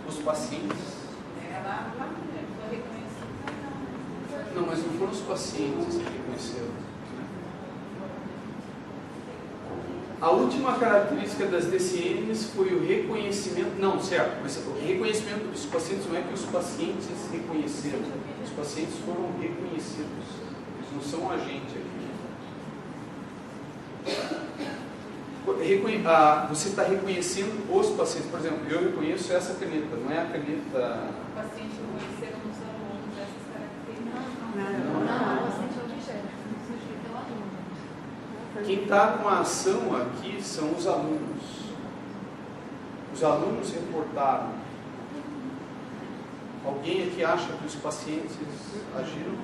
Os pacientes. Lá foi reconhecido. Não, mas não foram os pacientes que reconheceram. A última característica das DCMs foi o reconhecimento. Não, certo, mas o reconhecimento dos pacientes não é que os pacientes reconheceram. Os pacientes foram reconhecidos. Eles não são agente aqui. Você está reconhecendo os pacientes. Por exemplo, eu reconheço essa caneta, não é a caneta. O paciente reconheceram nos alunos essas características. Não, paciente é objeto, não sujeito ao aluno. Quem está com a ação aqui são os alunos. Os alunos reportaram. Alguém aqui acha que os pacientes agiram?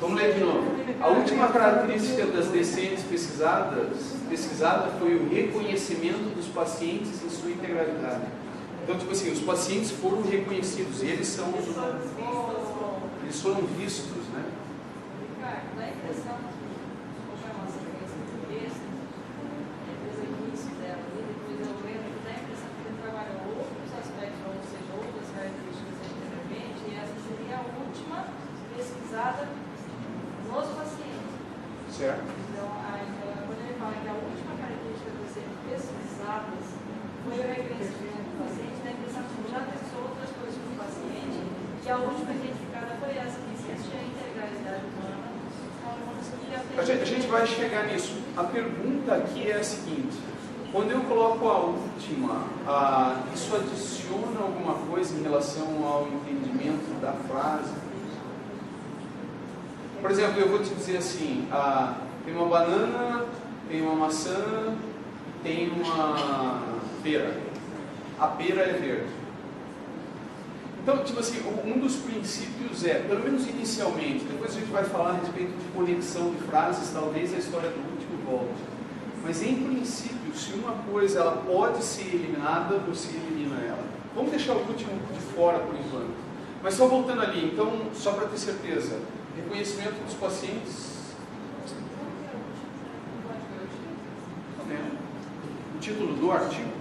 Vamos ler de novo. A última característica das DCMs pesquisada foi o reconhecimento dos pacientes em sua integralidade. Então, tipo assim, os pacientes foram reconhecidos, eles foram vistos, né? Ricardo, dá a impressão que qualquer uma sequência de texto, desde o início dela, e depois eu lembro, dá a impressão que ele trabalhou outros aspectos, ou seja, outras características anteriormente, e essa seria a última pesquisada nos pacientes. Certo? Então, quando ele fala que a última característica de serem pesquisadas foi o reconhecimento do paciente, dá a impressão que já testou outras coisas no paciente, e a última identificada foi essa, que existe a integralidade humana. A gente vai chegar nisso. A pergunta aqui é a seguinte: quando eu coloco a última, isso adiciona alguma coisa em relação ao entendimento da frase? Por exemplo, eu vou te dizer assim, tem uma banana, tem uma maçã, tem uma pera. A pera é verde. Então, tipo assim, um dos princípios é, pelo menos inicialmente, depois a gente vai falar a respeito de conexão de frases, talvez a história do último volte. Mas em princípio, se uma coisa ela pode ser eliminada, você elimina ela. Vamos deixar o último de fora por enquanto. Mas só voltando ali, então, só para ter certeza, reconhecimento dos pacientes. O título do artigo.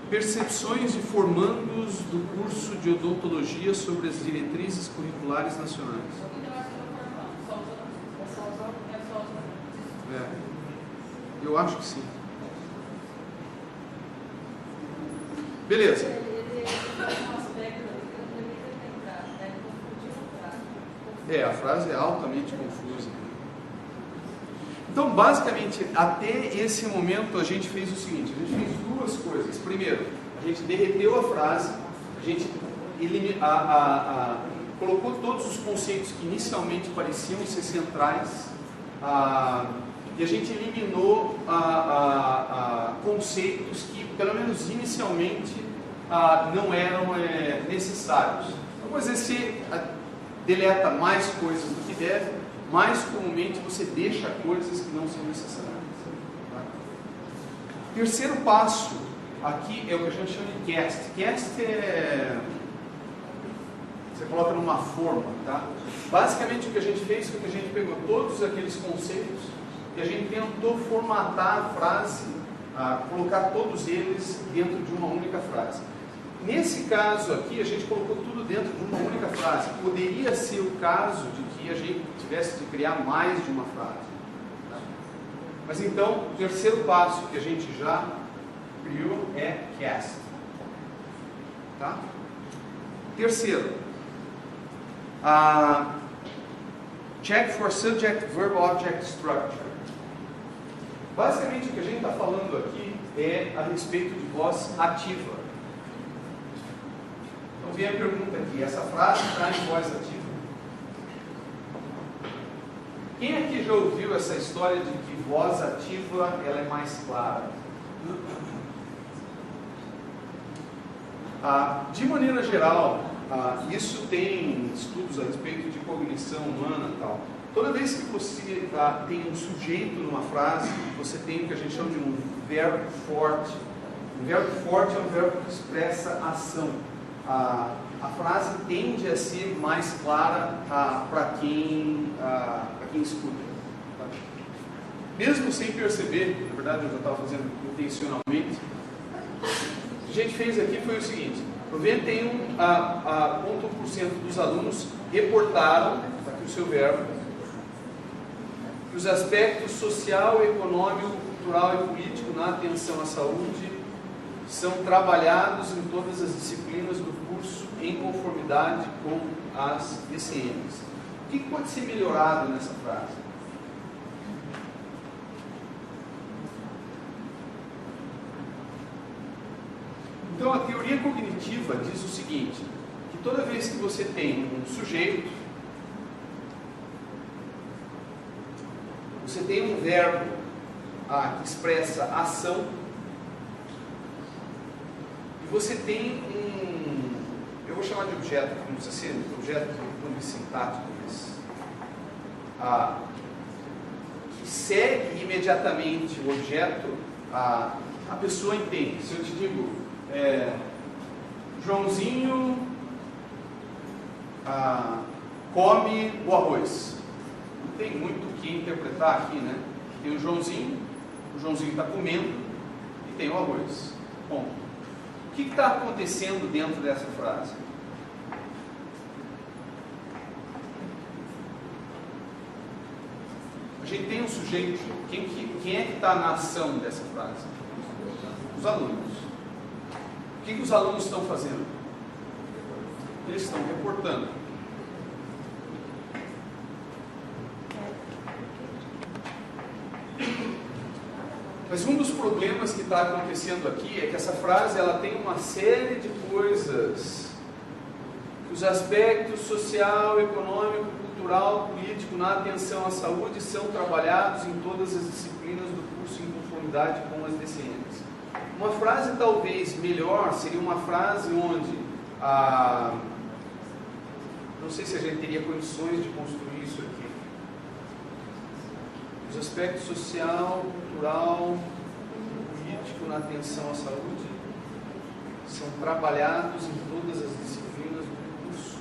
Percepções de formandos do curso de odontologia sobre as diretrizes curriculares nacionais. Eu acho que sim. Beleza. A frase é altamente confusa. Então, basicamente, até esse momento a gente fez o seguinte: a gente fez duas coisas. Primeiro, a gente derreteu a frase, a gente colocou todos os conceitos que inicialmente pareciam ser centrais, e a gente eliminou conceitos que, pelo menos inicialmente, não eram necessários. Então, às vezes, você deleta mais coisas do que deve, mais comumente você deixa coisas que não são necessárias. Tá? Terceiro passo aqui é o que a gente chama de cast. Cast é... você coloca numa forma, tá? Basicamente o que a gente fez foi que a gente pegou todos aqueles conceitos e a gente tentou formatar a frase, colocar todos eles dentro de uma única frase. Nesse caso aqui, a gente colocou tudo dentro de uma única frase. Poderia ser o caso de que a gente tivesse de criar mais de uma frase. Tá? Mas então, o terceiro passo que a gente já criou é cast. Tá? Terceiro, check for subject, verb, object, structure. Basicamente o que a gente está falando aqui é a respeito de voz ativa. Então vem a pergunta aqui: essa frase está em voz ativa? Quem aqui já ouviu essa história de que voz ativa ela é mais clara? De maneira geral, isso tem estudos a respeito de cognição humana e tal. Toda vez que você tem um sujeito numa frase, você tem o que a gente chama de um verbo forte. Um verbo forte é um verbo que expressa ação. A frase tende a ser mais clara para quem escuta. Tá? Mesmo sem perceber, na verdade eu já estava fazendo intencionalmente, o que a gente fez aqui foi o seguinte: 91% dos alunos reportaram, está aqui o seu verbo, que os aspectos social, econômico, cultural e político na atenção à saúde são trabalhados em todas as disciplinas do curso em conformidade com as DCMs. O que pode ser melhorado nessa frase? Então, a teoria cognitiva diz o seguinte: que toda vez que você tem um sujeito, você tem um verbo que expressa ação, e você tem eu vou chamar de objeto, não precisa ser objeto do sintático, mas que segue imediatamente o objeto, a pessoa entende. Se eu te digo, Joãozinho come o arroz. Não tem muito o que interpretar aqui, né? Tem o Joãozinho está comendo e tem o arroz. Bom, o que está acontecendo dentro dessa frase? A gente tem um sujeito. Quem é que está na ação dessa frase? Os alunos. O que os alunos estão fazendo? Eles estão reportando. Mas um dos problemas que está acontecendo aqui é que essa frase ela tem uma série de coisas. Os aspectos social, econômico, cultural, político na atenção à saúde são trabalhados em todas as disciplinas do curso em conformidade com as DCMs. Uma frase talvez melhor seria uma frase onde não sei se a gente teria condições de construir isso aqui. Os aspectos social, cultural, político na atenção à saúde são trabalhados em todas as disciplinas do curso.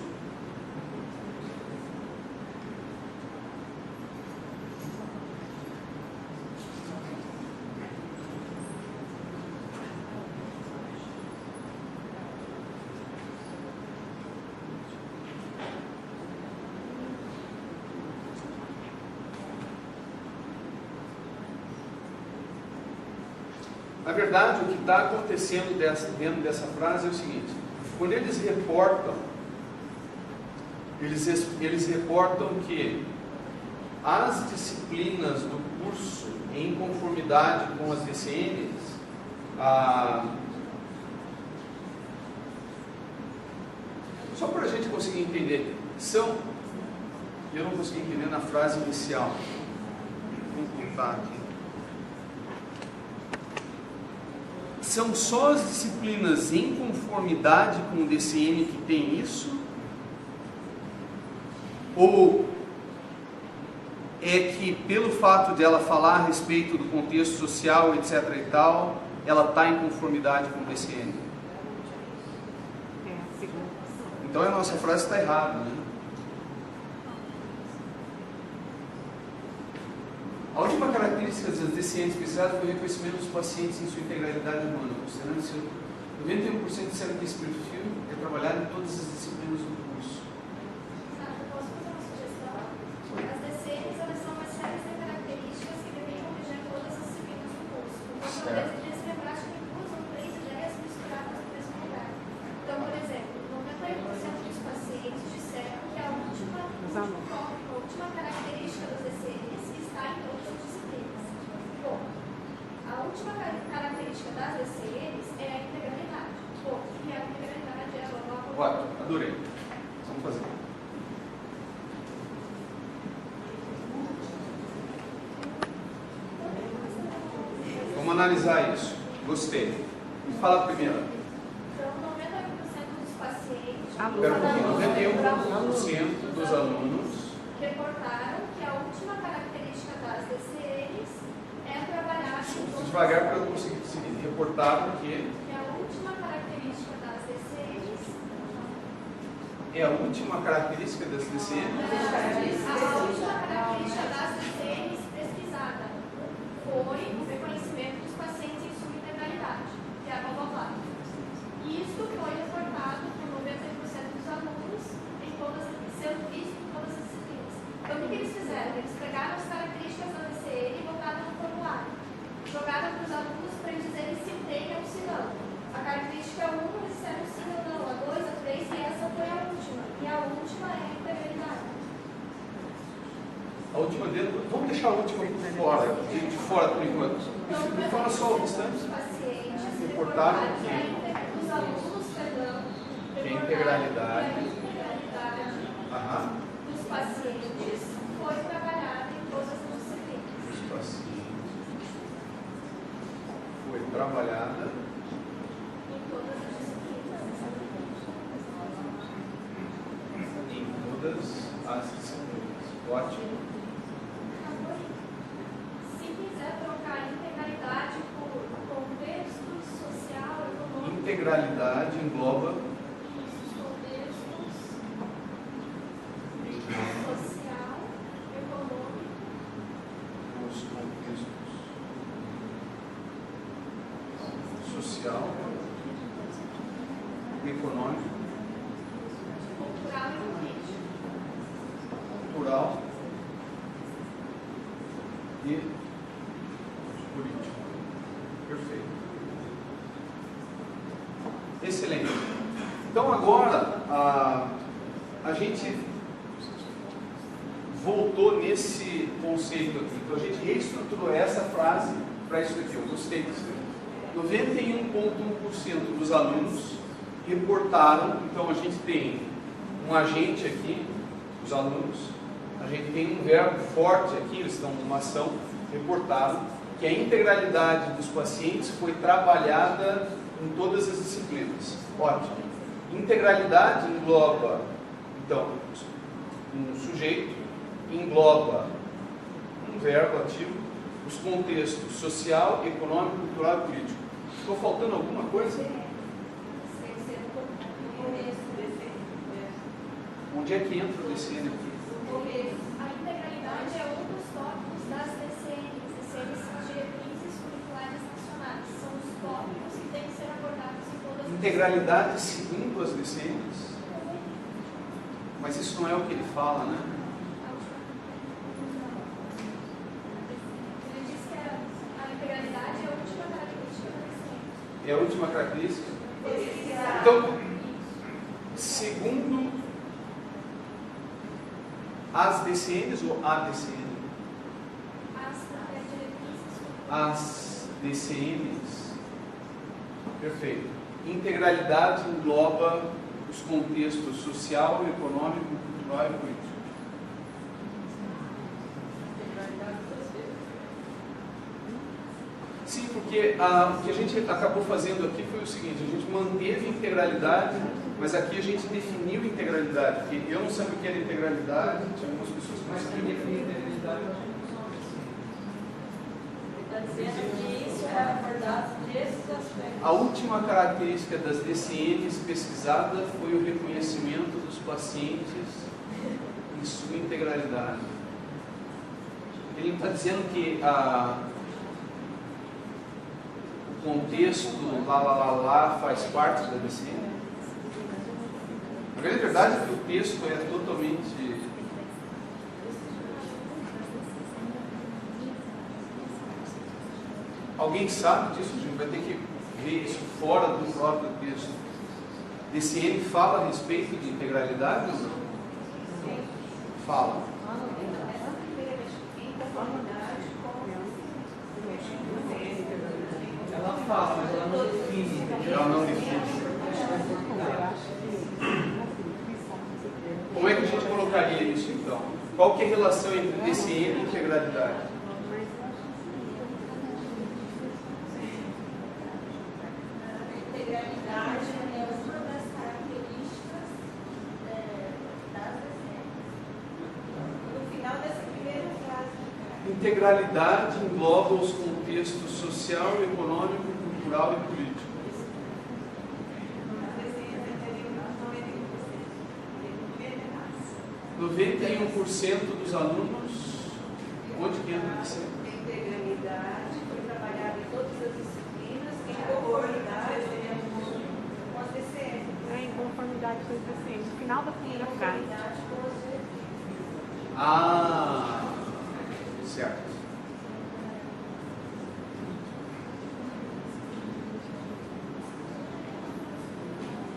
Na verdade, o que está acontecendo dentro dessa frase é o seguinte: quando eles reportam, eles reportam que as disciplinas do curso em conformidade com as DCMs, só para a gente conseguir entender, eu não consegui entender na frase inicial. Vamos contar aqui. São só as disciplinas em conformidade com o DCM que tem isso? Ou é que pelo fato de ela falar a respeito do contexto social, etc. e tal, ela está em conformidade com o DCM? Então a nossa frase está errada, né? A última característica das DCMs pesquisadas foi o reconhecimento dos pacientes em sua integralidade humana, considerando que 91% disseram que esse perfil é trabalhado em todas as disciplinas do curso. Posso fazer uma sugestão? As DCMs, elas são uma série de características que devem converger em todas as disciplinas do curso. Então, talvez a gente lembrar que tem duas ou três ideias misturadas no mesmo lugar. Então, por exemplo, 91% dos pacientes disseram que a última característica das DCMs está em todas as disciplinas. Bom, a última característica das DCMs é a integralidade. Bom, o que é a integralidade? É a nova... Ótimo, adorei. Vamos fazer. Vamos analisar isso. Gostei. Me fala primeiro. Então, 91% dos pacientes... Espera um pouquinho. 91% dos alunos reportaram que a última característica das DCMs é trabalhar em devagar para eu conseguir reportar, porque que a última característica das DCMs é a última característica das DCMs. a última característica das DCMs pesquisada foi o reconhecimento dos pacientes em sua integralidade, que é a blá blá blá. Isso foi reportado por 90% dos alunos em todas, sendo visto em todas as disciplinas. Então, o que eles fizeram? Eles pegaram as características da DCM e botaram no formulário. Jogaram para os alunos para eles dizerem se tem ou se não. A característica 1, eles disseram sim ou não. A 2, a 3 e essa foi a última. E a última é a integridade. A última dentro. Vamos deixar a última por fora, de fora por enquanto. Me fala só o restante. Os pacientes Reportaram os alunos, perdão, que a integralidade dos pacientes foi trabalhada em todas as disciplinas. dos pacientes foi trabalhada Em todas as disciplinas. em todas as disciplinas. Ótimo. Se quiser trocar integralidade por integralidade engloba os contextos social, econômico, os contextos social, econômico, cultural e político. cultural e político. Perfeito. Excelente. Então agora a gente voltou nesse conceito aqui. Então a gente reestruturou essa frase para isso aqui. Eu gostei disso. 91,1% dos alunos reportaram. Então a gente tem um agente aqui, os alunos. A gente tem um verbo forte aqui, eles estão numa ação, reportaram que a integralidade dos pacientes foi trabalhada em todas as disciplinas. Ótimo. Integralidade engloba, então, um sujeito, engloba um verbo ativo, os contextos social, econômico, cultural e político. Estou faltando alguma coisa? Onde é que entra o DCN aqui? A integralidade é um dos tópicos das DCNs. DCNs são diretrizes curriculares nacionais. São os tópicos que têm que ser abordados em todas as Integralidade segundo as DCNs? Mas isso não é o que ele fala, né? Ele diz que a integralidade é a última característica da DCN. É a última característica? Pesquisar. Então, segundo as DCNs ou a DCN? As DCNs. Perfeito. Integralidade engloba os contextos social, econômico, cultural e político. Sim, porque o que a gente acabou fazendo aqui foi o seguinte: a gente manteve integralidade, mas aqui a gente definiu integralidade, porque eu não sabia o que era integralidade, tinha algumas pessoas que não Mas quem sabiam. define integralidade é Está dizendo que isso é abordado nesses aspectos. A última característica das DCNs pesquisada foi o reconhecimento dos pacientes em sua integralidade. Ele está dizendo que o contexto lá faz parte da DCN. A grande verdade é que o texto é totalmente... Alguém sabe disso? A gente vai ter que ver isso fora do próprio texto. DCN fala a respeito de integralidade ou não? Fala. ela fala, mas ela não define. Ela não define. Como é que a gente colocaria isso então? Qual que é a relação entre DCN e integralidade? Integralidade é uma das características das DCNs. No final dessa primeira frase. Integralidade engloba os contextos social, econômico, cultural e político. 91% dos alunos, onde que entra isso? Integralidade foi trabalhada em todas as disciplinas, em conformidade com as DCN. Em conformidade com as DCNs. No final da primeira frase. Conformidade com as diretrizes. Certo.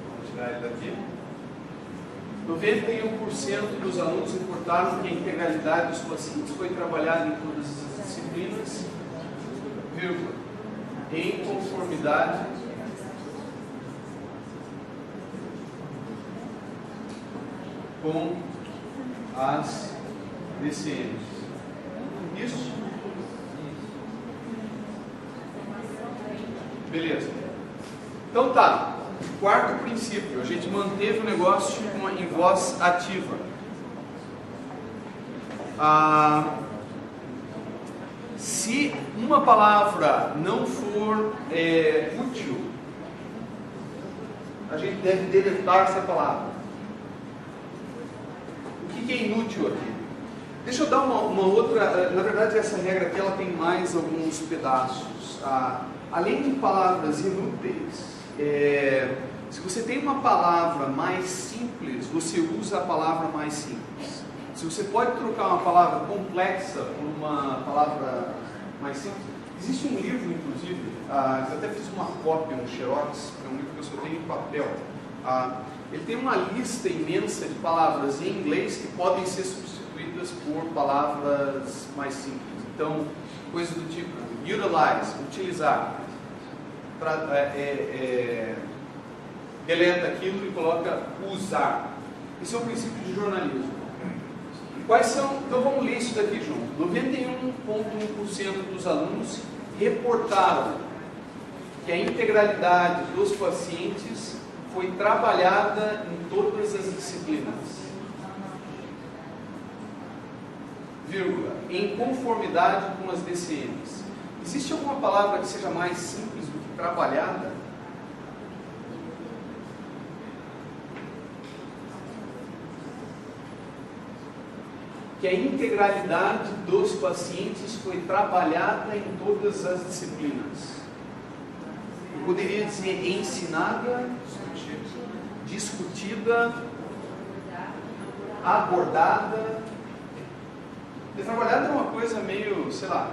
Vamos tirar ele daqui. 91% dos alunos reportaram que a integralidade dos pacientes foi trabalhada em todas as disciplinas, vírgula, em conformidade com as DCNs. Isso? Beleza. Então tá. Quarto princípio, a gente manteve o negócio em voz ativa. Se uma palavra não for útil a gente deve deletar essa palavra. O que é inútil aqui? Deixa eu dar uma outra. Na verdade, essa regra aqui ela tem mais alguns pedaços. Além de palavras inúteis, se você tem uma palavra mais simples, você usa a palavra mais simples. Se você pode trocar uma palavra complexa por uma palavra mais simples, existe um livro, inclusive, eu até fiz uma cópia, um xerox, é um livro que eu só tenho em papel. Ele tem uma lista imensa de palavras em inglês que podem ser substituídas por palavras mais simples. Então, coisas do tipo utilize, utilizar, deleta aquilo e coloca usar. Esse é o princípio de jornalismo. Quais são? Então vamos ler isso daqui junto. 91,1% dos alunos reportaram que a integralidade dos pacientes foi trabalhada em todas as disciplinas. Vírgula, em conformidade com as DCMs. Existe alguma palavra que seja mais simples do que trabalhada? Que a integralidade dos pacientes foi trabalhada em todas as disciplinas. Eu poderia dizer ensinada, discutida, abordada. Porque trabalhada é uma coisa meio, sei lá.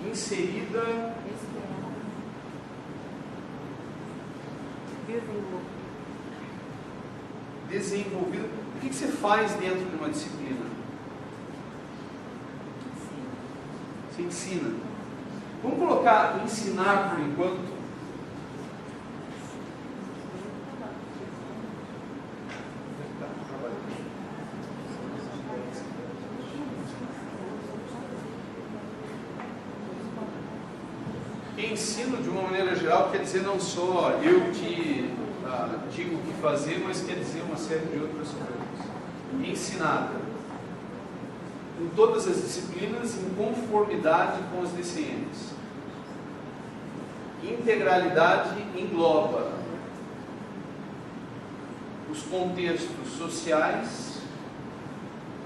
Inserida. Desenvolvida. O que você faz dentro de uma disciplina? Você ensina. Vamos colocar ensinar por enquanto. Ensino, de uma maneira geral, quer dizer não só eu te digo o que fazer, mas quer dizer uma série de outras coisas. Ensinada. Em todas as disciplinas, em conformidade com as DCMs. Integralidade engloba os contextos sociais,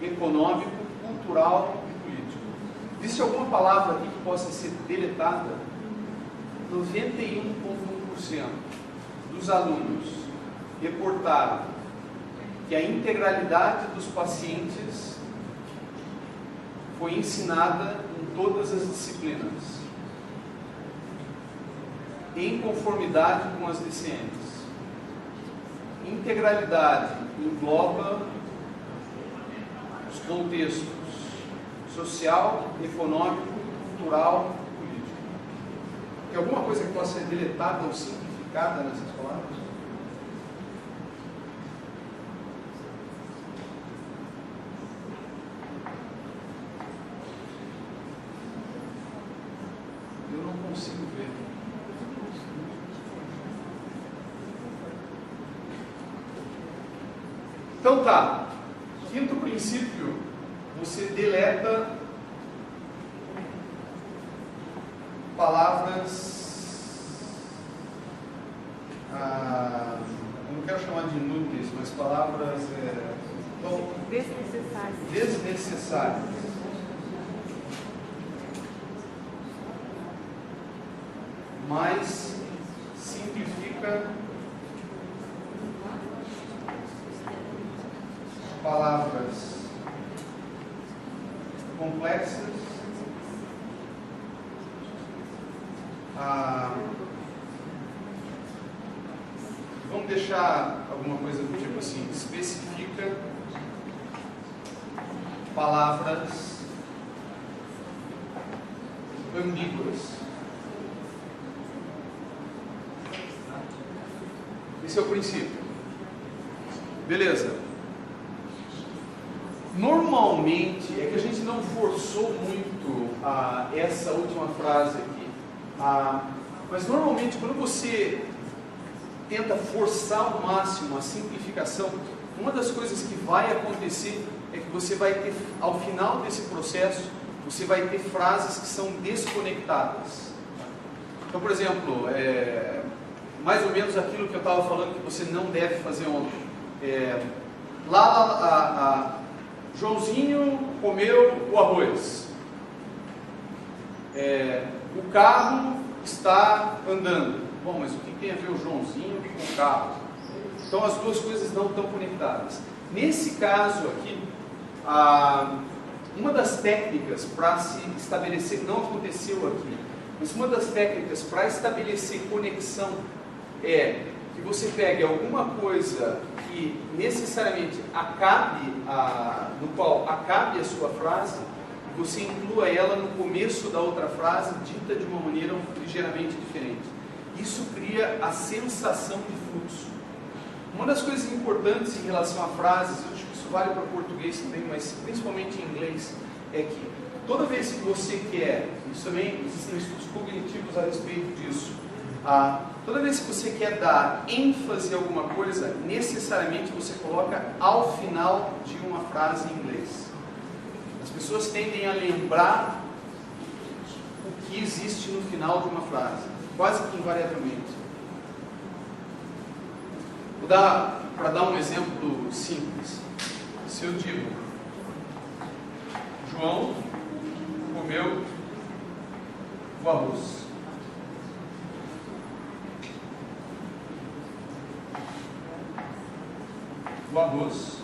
econômico, cultural e político. Existe alguma palavra aqui que possa ser deletada? 91,1% dos alunos reportaram que a integralidade dos pacientes foi ensinada em todas as disciplinas, em conformidade com as DCMs. Integralidade engloba os contextos social, econômico, cultural e político. Tem alguma coisa que possa ser deletada ou simplificada nessas palavras? Eu não consigo ver. Então tá. Quinto princípio, você deleta palavras, eu não quero chamar de inúteis, mas palavras desnecessárias. Mas simplifica palavras complexas. Vamos deixar alguma coisa do tipo assim, especifica palavras ambíguas. Esse é o princípio. Beleza. Normalmente, é que a gente não forçou muito essa última frase aqui. Mas normalmente, quando você tenta forçar ao máximo a simplificação, uma das coisas que vai acontecer é que você vai ter, ao final desse processo, você vai ter frases que são desconectadas. Então, por exemplo, mais ou menos aquilo que eu estava falando que você não deve fazer ontem. Joãozinho comeu o arroz. O carro está andando. Bom, mas o que tem a ver o Joãozinho com o carro? Então as duas coisas não estão conectadas. Nesse caso aqui, uma das técnicas para se estabelecer, não aconteceu aqui, mas uma das técnicas para estabelecer conexão é que você pegue alguma coisa que necessariamente no qual acabe a sua frase, e você inclua ela no começo da outra frase, dita de uma maneira ligeiramente diferente. Isso cria a sensação de fluxo. Uma das coisas importantes em relação a frases, eu acho que isso vale para português também, mas principalmente em inglês, é que toda vez que você quer, isso também existem estudos cognitivos a respeito disso, toda vez que você quer dar ênfase a alguma coisa, necessariamente você coloca ao final de uma frase em inglês. As pessoas tendem a lembrar o que existe no final de uma frase, quase que invariavelmente. Para dar um exemplo simples, se eu digo, João comeu o arroz. O arroz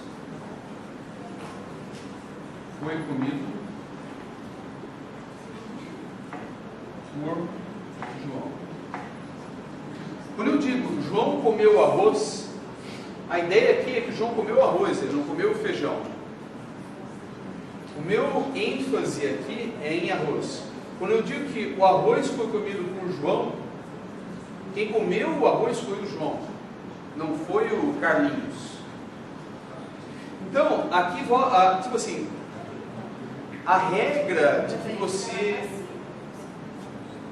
foi comido por João. Quando eu digo João comeu arroz, a ideia aqui é que João comeu arroz, ele não comeu feijão. O meu ênfase aqui é em arroz. Quando eu digo que o arroz foi comido por João, quem comeu o arroz foi o João, não foi o Carlinhos. Então, aqui, tipo assim, a regra de que você...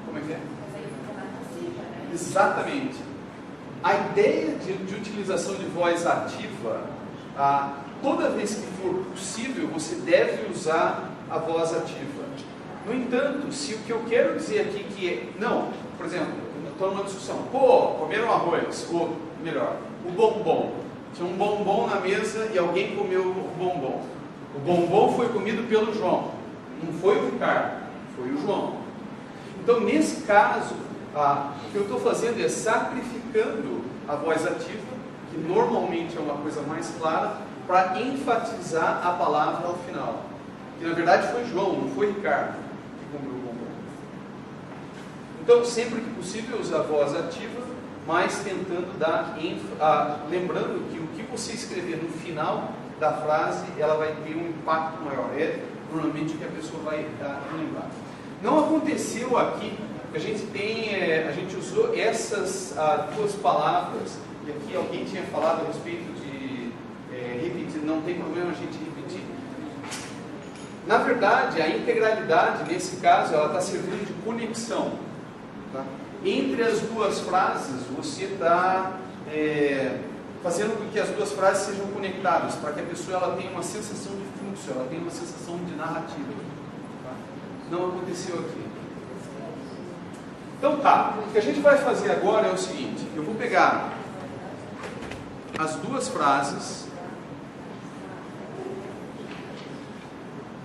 Como é que é? Exatamente. A ideia de utilização de voz ativa, toda vez que for possível, você deve usar a voz ativa. No entanto, se o que eu quero dizer aqui por exemplo, eu estou numa discussão, comeram arroz, ou melhor, o bombom. Tinha um bombom na mesa e alguém comeu o bombom. O bombom foi comido pelo João, não foi o Ricardo, foi o João. Então, nesse caso, o que eu estou fazendo é sacrificando a voz ativa, que normalmente é uma coisa mais clara, para enfatizar a palavra ao final. Que na verdade foi João, não foi Ricardo que comeu o bombom. Então, sempre que possível, use a voz ativa, mas tentando dar lembrando que o que você escrever no final da frase, ela vai ter um impacto maior. É normalmente o que a pessoa vai lembrar. Não aconteceu aqui, a gente usou essas duas palavras, e aqui alguém tinha falado a respeito de repetir, não tem problema a gente repetir. Na verdade, a integralidade, nesse caso, ela está servindo de conexão. Tá? Entre as duas frases, você está fazendo com que as duas frases sejam conectadas, para que a pessoa ela tenha uma sensação de fluxo, ela tenha uma sensação de narrativa. Tá? Não aconteceu aqui. Então tá, o que a gente vai fazer agora é o seguinte, eu vou pegar as duas frases,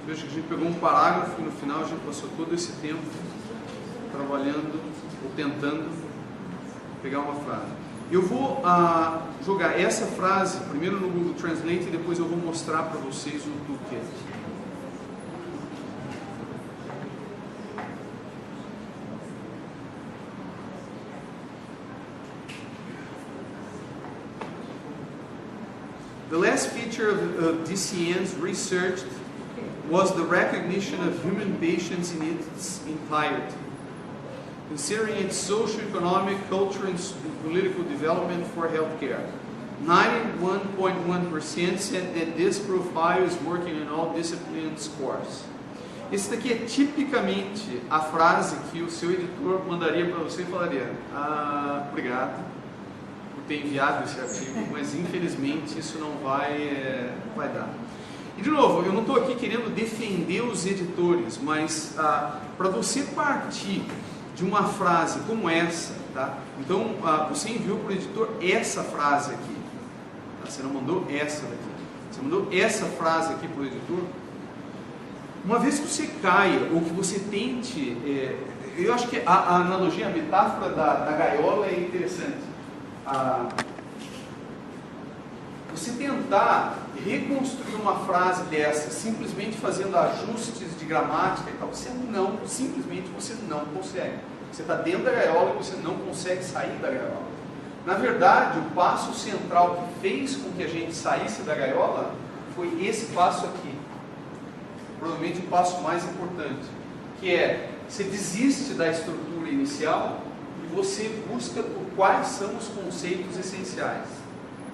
veja que a gente pegou um parágrafo e no final a gente passou todo esse tempo trabalhando ou tentando pegar uma frase. Eu vou jogar essa frase primeiro no Google Translate e depois eu vou mostrar para vocês o toolkit. The last feature of DCN's research was the recognition of human patients in its entirety, considering its socio-economic, cultural, and political development for healthcare. 91.1% said that this profile is working in all discipline scores. Esse daqui é tipicamente a frase que o seu editor mandaria para você e falaria: obrigado por ter enviado esse artigo, mas infelizmente isso não vai dar. E de novo, eu não estou aqui querendo defender os editores, mas para você partir de uma frase como essa, tá? Então você enviou para o editor essa frase aqui, tá? Você não mandou essa daqui, você mandou essa frase aqui para o editor. Uma vez que você caia, ou que você tente, eu acho que a analogia, a metáfora da gaiola é interessante. Você tentar reconstruir uma frase dessa, simplesmente fazendo ajustes de gramática e tal, simplesmente você não consegue. Você está dentro da gaiola e você não consegue sair da gaiola. Na verdade, o passo central que fez com que a gente saísse da gaiola foi esse passo aqui. Provavelmente o passo mais importante, que é, você desiste da estrutura inicial e você busca por quais são os conceitos essenciais.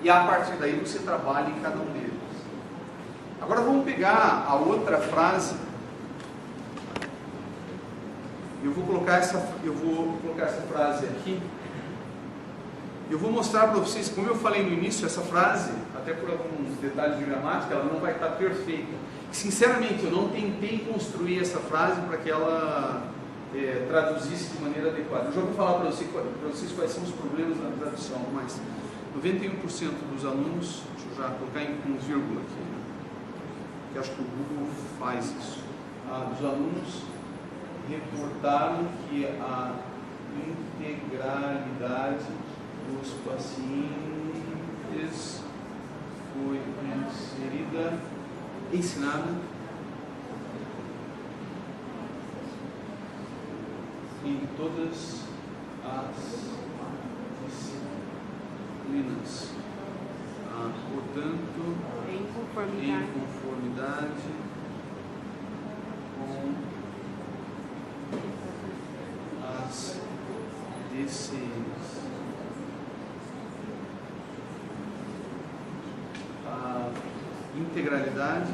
E a partir daí você trabalha em cada um deles. Agora vamos pegar a outra frase. Eu vou colocar essa frase aqui. Eu vou mostrar para vocês, como eu falei no início, essa frase, até por alguns detalhes de gramática, ela não vai estar perfeita. Sinceramente, eu não tentei construir essa frase para que ela traduzisse de maneira adequada. Eu já vou falar para vocês quais são os problemas na tradução, mas 91% dos alunos, deixa eu já colocar com vírgula aqui, né? Que acho que o Google faz isso. Os alunos reportaram que a integralidade dos pacientes foi ensinada em todas as disciplinas, portanto, em conformidade com as DCs. A integralidade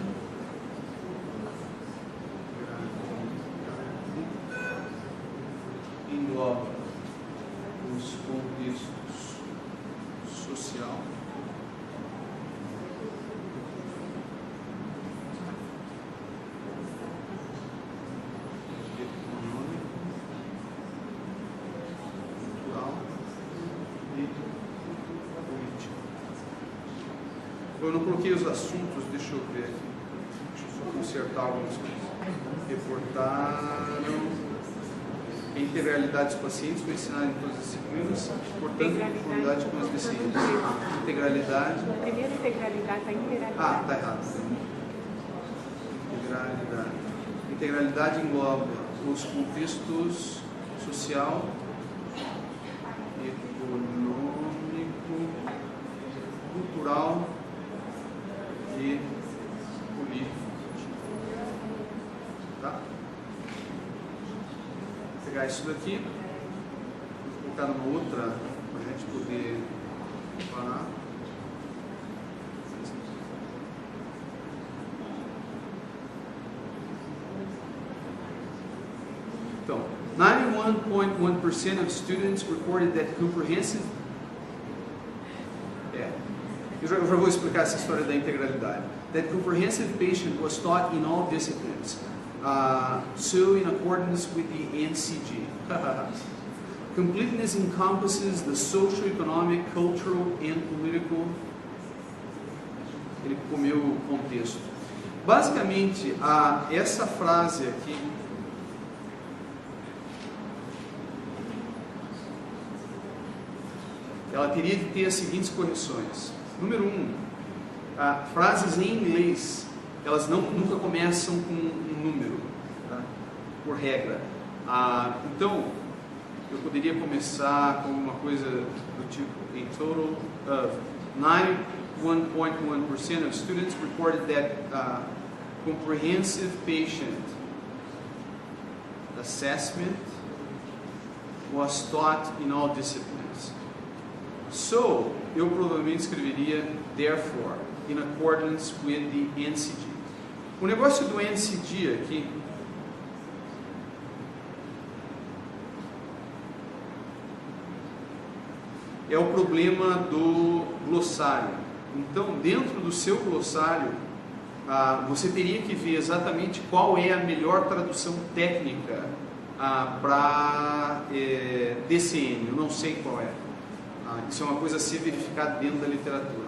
engloba os contextos social, econômico, cultural e político. Eu não coloquei os assuntos, deixa eu ver aqui. Deixa eu só consertar algumas coisas. Reportaram a integralidade dos pacientes foi ensinada em todas as disciplinas, portanto, conformidade com as decisões. Integralidade. Primeiro integralidade, a integralidade. Está errado. Integralidade. Integralidade engloba os contextos social, econômico, cultural e político. Tá? Vou pegar isso daqui, vou colocar numa outra para a gente poder parar. Então, 91.1% of students reported that comprehensive... Eu já vou explicar essa história da integralidade. That comprehensive patient was taught in all disciplines, so in accordance with the NCG. Completeness encompasses the social, economic, cultural and political... Ele comeu o contexto. Basicamente, essa frase aqui... ela teria de ter as seguintes correções. Número 1, frases em inglês, elas nunca começam com um número, tá? Por regra. Então, eu poderia começar com uma coisa do tipo, a total of 91.1% of students reported that comprehensive patient assessment was taught in all disciplines. So, eu provavelmente escreveria, therefore, in accordance with the NCG. O negócio do NCG aqui é o problema do glossário. Então, dentro do seu glossário, você teria que ver exatamente qual é a melhor tradução técnica para DCN. Eu não sei qual é. Isso é uma coisa a ser verificada dentro da literatura.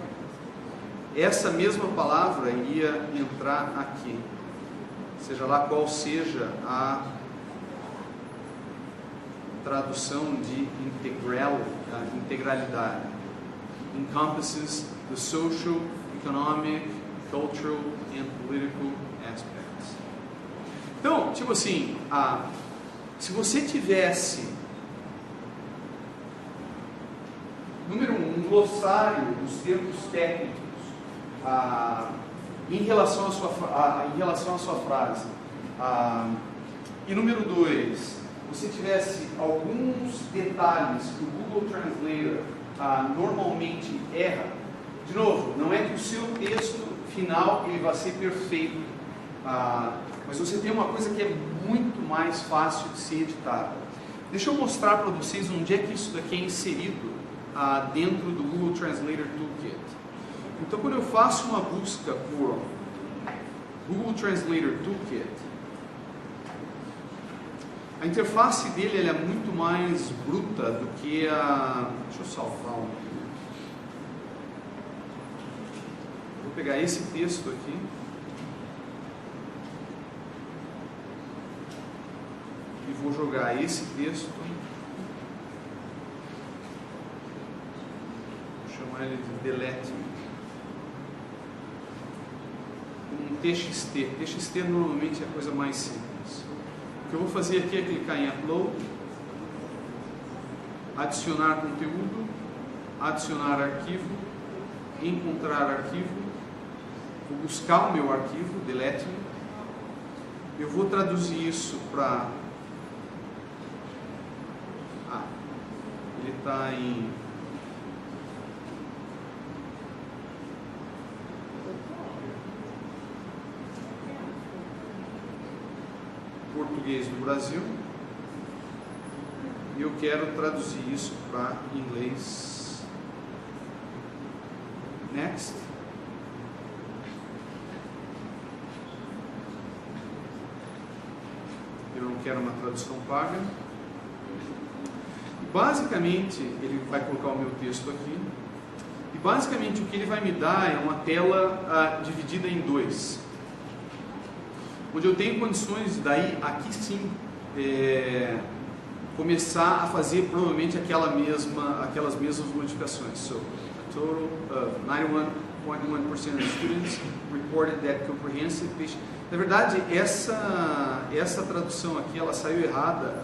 Essa mesma palavra iria entrar aqui, seja lá qual seja a tradução de integralidade. Encompasses the social, economic, cultural and political aspects. Então, tipo assim, se você tivesse, número 1, um glossário dos termos técnicos em relação à sua frase, e número 2, você tivesse alguns detalhes que o Google Translator normalmente erra. De novo, não é que o seu texto final ele vai ser perfeito, mas você tem uma coisa que é muito mais fácil de ser editada. Deixa eu mostrar para vocês onde é que isso daqui é inserido dentro do Google Translator Toolkit. Então, quando eu faço uma busca por Google Translator Toolkit, a interface dele ela é muito mais bruta do que a... Deixa eu salvar um aqui. Vou pegar esse texto aqui. E vou jogar esse texto. Vou chamar ele de delete. Um TXT. TXT normalmente é a coisa mais simples. O que eu vou fazer aqui é clicar em Upload, adicionar conteúdo, adicionar arquivo, encontrar arquivo, vou buscar o meu arquivo, delete, eu vou traduzir isso para... ele está em... português do Brasil, e eu quero traduzir isso para inglês. Next. Eu não quero uma tradução paga. Basicamente, ele vai colocar o meu texto aqui, e basicamente o que ele vai me dar é uma tela dividida em 2. Onde eu tenho condições, daí, aqui sim, começar a fazer provavelmente aquelas mesmas modificações. So, a total of 91.1% of students reported that comprehensive English. Na verdade, essa tradução aqui, ela saiu errada,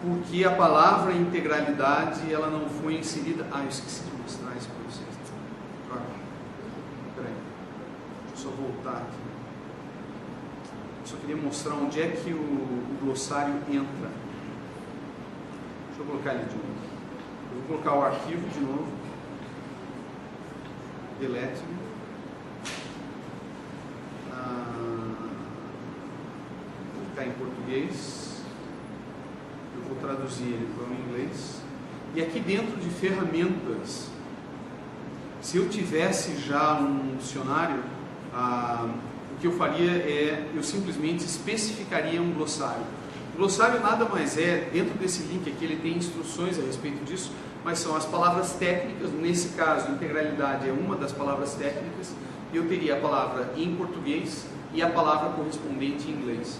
porque a palavra integralidade, ela não foi inserida... eu esqueci de mostrar isso para vocês. Peraí, deixa eu só voltar aqui. Só queria mostrar onde é que o glossário entra. Deixa eu colocar ele de novo. Eu vou colocar o arquivo de novo. Delete. Vou colocar em português. Eu vou traduzir ele para o inglês. E aqui dentro de ferramentas, se eu tivesse já um dicionário, o que eu faria é, eu simplesmente especificaria um glossário. O glossário nada mais é, dentro desse link aqui, ele tem instruções a respeito disso, mas são as palavras técnicas. Nesse caso, integralidade é uma das palavras técnicas, e eu teria a palavra em português e a palavra correspondente em inglês.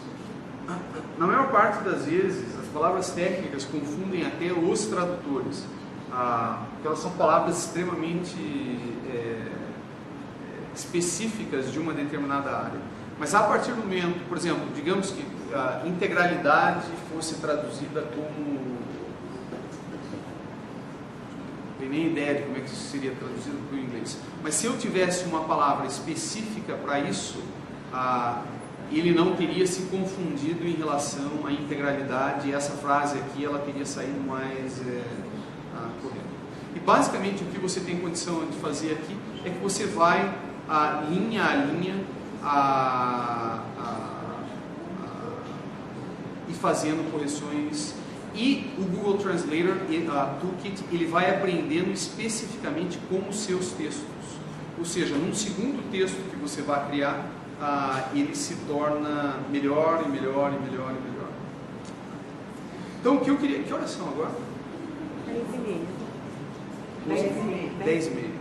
Na maior parte das vezes, as palavras técnicas confundem até os tradutores, porque elas são palavras extremamente específicas de uma determinada área. Mas a partir do momento, por exemplo, digamos que a integralidade fosse traduzida como... não tenho nem ideia de como é que isso seria traduzido para o inglês. Mas se eu tivesse uma palavra específica para isso, ele não teria se confundido em relação à integralidade, e essa frase aqui ela teria saído mais correta. E basicamente o que você tem condição de fazer aqui é que você vai linha a linha e fazendo correções, e o Google Translator Toolkit ele vai aprendendo especificamente com os seus textos. Ou seja, num segundo texto que você vai criar, ele se torna melhor e melhor e melhor e melhor. Então, o que eu queria... Que horas são agora? 10h30. 10h30.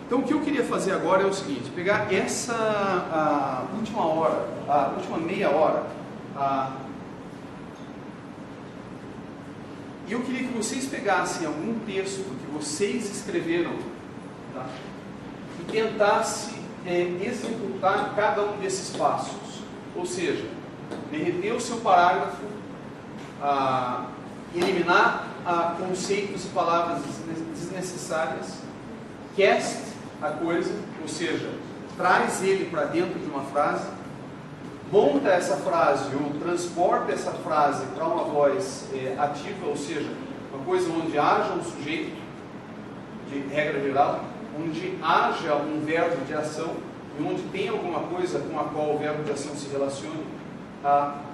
Então, o que eu queria fazer agora é o seguinte, pegar essa última hora, a última meia hora, e eu queria que vocês pegassem algum texto que vocês escreveram, tá? E tentassem executar cada um desses passos. Ou seja, derreter o seu parágrafo, eliminar conceitos e palavras desnecessárias, cast a coisa, ou seja, traz ele para dentro de uma frase, monta essa frase ou transporta essa frase para uma voz ativa, ou seja, uma coisa onde haja um sujeito, de regra geral, onde haja um verbo de ação e onde tem alguma coisa com a qual o verbo de ação se relacione,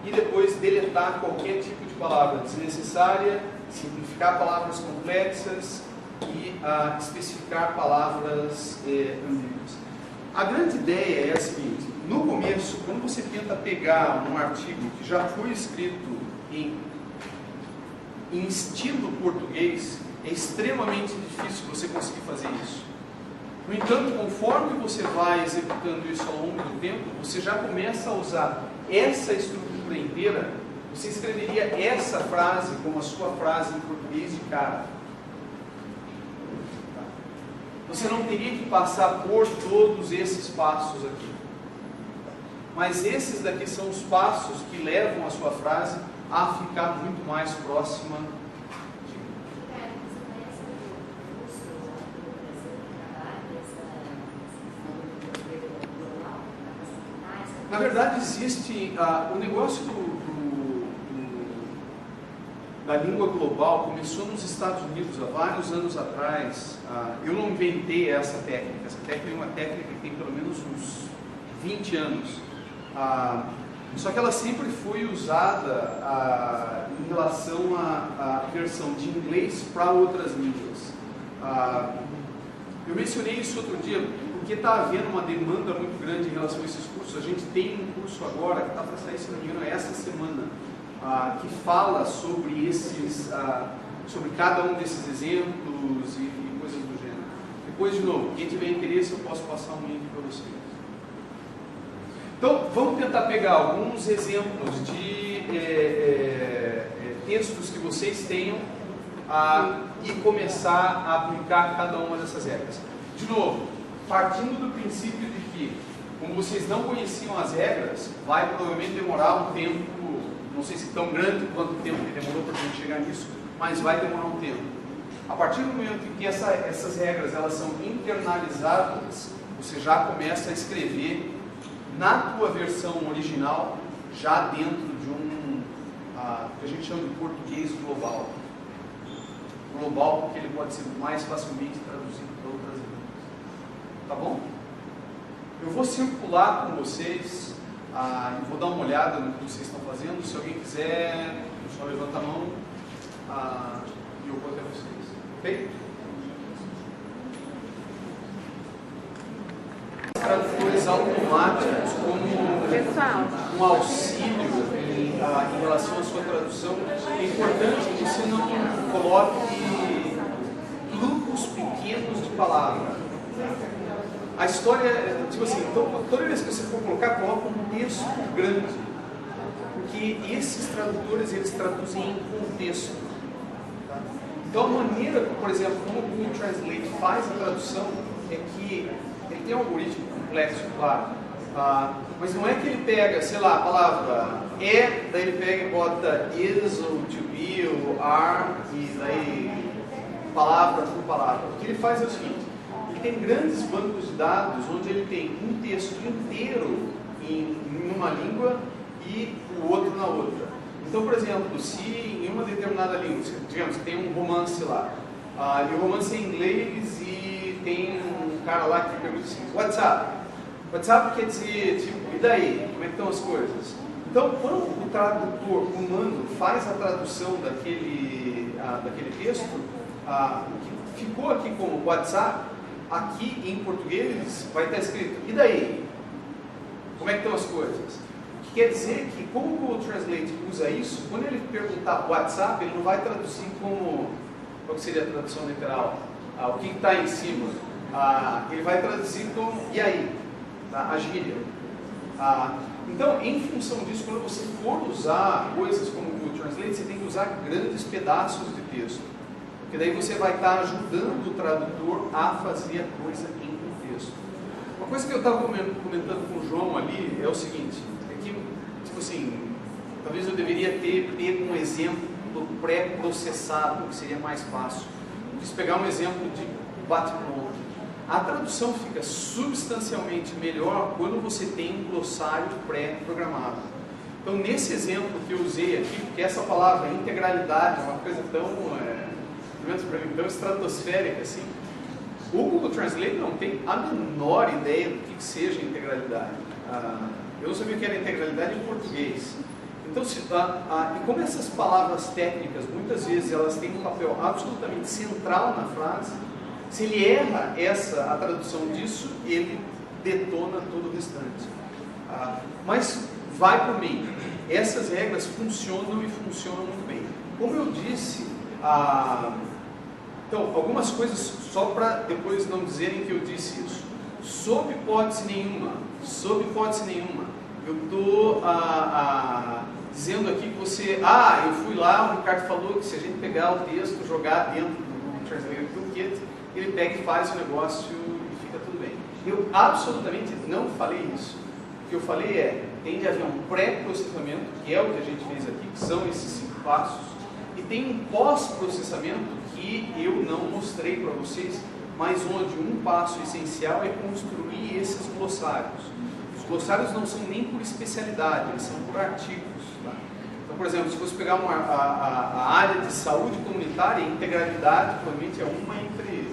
e depois deletar qualquer tipo de palavra desnecessária, simplificar palavras complexas e especificar palavras ambíguas. A grande ideia é a seguinte: no começo, quando você tenta pegar um artigo que já foi escrito em estilo português, é extremamente difícil você conseguir fazer isso. No entanto, conforme você vai executando isso ao longo do tempo, você já começa a usar essa estrutura inteira. Você escreveria essa frase como a sua frase em português de cara. Você não teria que passar por todos esses passos aqui. Mas esses daqui são os passos que levam a sua frase a ficar muito mais próxima de... Na verdade, existe o negócio da língua global começou nos Estados Unidos há vários anos atrás. Eu não inventei essa técnica é uma técnica que tem pelo menos uns 20 anos. Só que ela sempre foi usada em relação à versão de inglês para outras línguas. Eu mencionei isso outro dia porque está havendo uma demanda muito grande em relação a esses cursos. A gente tem um curso agora que está para sair, se não me engano, essa semana, que fala sobre sobre cada um desses exemplos e coisas do gênero. Depois, de novo, quem tiver interesse, eu posso passar um link para vocês. Então, vamos tentar pegar alguns exemplos de textos que vocês tenham e começar a aplicar cada uma dessas regras. De novo, partindo do princípio de que, como vocês não conheciam as regras, vai provavelmente demorar um tempo, não sei se tão grande quanto o tempo que demorou para a gente chegar nisso, mas vai demorar um tempo. A partir do momento em que essas regras elas são internalizadas, você já começa a escrever na tua versão original, já dentro de que a gente chama de português global. Global porque ele pode ser mais facilmente traduzido para outras línguas. Tá bom? Eu vou circular com vocês e vou dar uma olhada no que vocês estão fazendo. Se alguém quiser, só levanta a mão e eu vou até vocês. Ok? Tradutores automáticos como um auxílio em relação à sua tradução, é importante que você não coloque grupos pequenos de palavras. A história, tipo assim, então, toda vez que você for colocar, coloca um texto grande, porque esses tradutores, eles traduzem em contexto. Tá? Então, a maneira, por exemplo, como o Google Translate faz a tradução é que ele tem um algoritmo complexo, claro, mas não é que ele pega, sei lá, a palavra daí ele pega e bota is, ou to be, ou are, e daí palavra por palavra. O que ele faz é o seguinte: ele tem grandes bancos de dados onde ele tem um texto inteiro em uma língua e o outro na outra. Então, por exemplo, se em uma determinada língua, digamos que tem um romance lá, e o romance é em inglês e tem um cara lá que pergunta assim, what's up? What's up quer dizer, tipo, e daí? Como é que estão as coisas? Então, quando o tradutor humano faz a tradução daquele texto, o que ficou aqui como WhatsApp, aqui em português vai estar escrito, e daí? Como é que estão as coisas? O que quer dizer que, como o Google Translate usa isso, quando ele perguntar WhatsApp, ele não vai traduzir como, qual que seria a tradução literal? O que está em cima? Ele vai traduzir como, e aí? Tá? A gíria. Então, em função disso, quando você for usar coisas como o Google Translate, você tem que usar grandes pedaços de texto. Porque daí você vai estar ajudando o tradutor a fazer a coisa em contexto. Uma coisa que eu estava comentando com o João ali é o seguinte, é que, tipo assim, talvez eu deveria ter pego um exemplo do pré-processado, que seria mais fácil. Quis pegar um exemplo de bate-pronto. A tradução fica substancialmente melhor quando você tem um glossário pré-programado. Então, nesse exemplo que eu usei aqui, porque essa palavra integralidade é uma coisa tão, pelo menos para mim, tão estratosférica assim, o Google Translate não tem a menor ideia do que seja integralidade. Eu não sabia o que era integralidade em português. Então, e como essas palavras técnicas, muitas vezes, elas têm um papel absolutamente central na frase, se ele erra a tradução disso, ele detona todo o restante. Mas vai por mim. Essas regras funcionam e funcionam muito bem. Como eu disse, então, algumas coisas só para depois não dizerem que eu disse isso. Sob hipótese nenhuma, eu estou dizendo aqui que você, eu fui lá, o Ricardo falou que se a gente pegar o texto, jogar dentro do Google Translate Toolkit, ele pega e faz o negócio e fica tudo bem. Eu absolutamente não falei isso. O que eu falei tem de haver um pré-processamento, que é o que a gente fez aqui, que são esses 5 passos, e tem um pós-processamento que eu não mostrei para vocês, mas onde um passo essencial é construir esses glossários. Os glossários não são nem por especialidade, eles são por artigos. Tá? Então, por exemplo, se você pegar a área de saúde comunitária, integralidade provavelmente é uma entre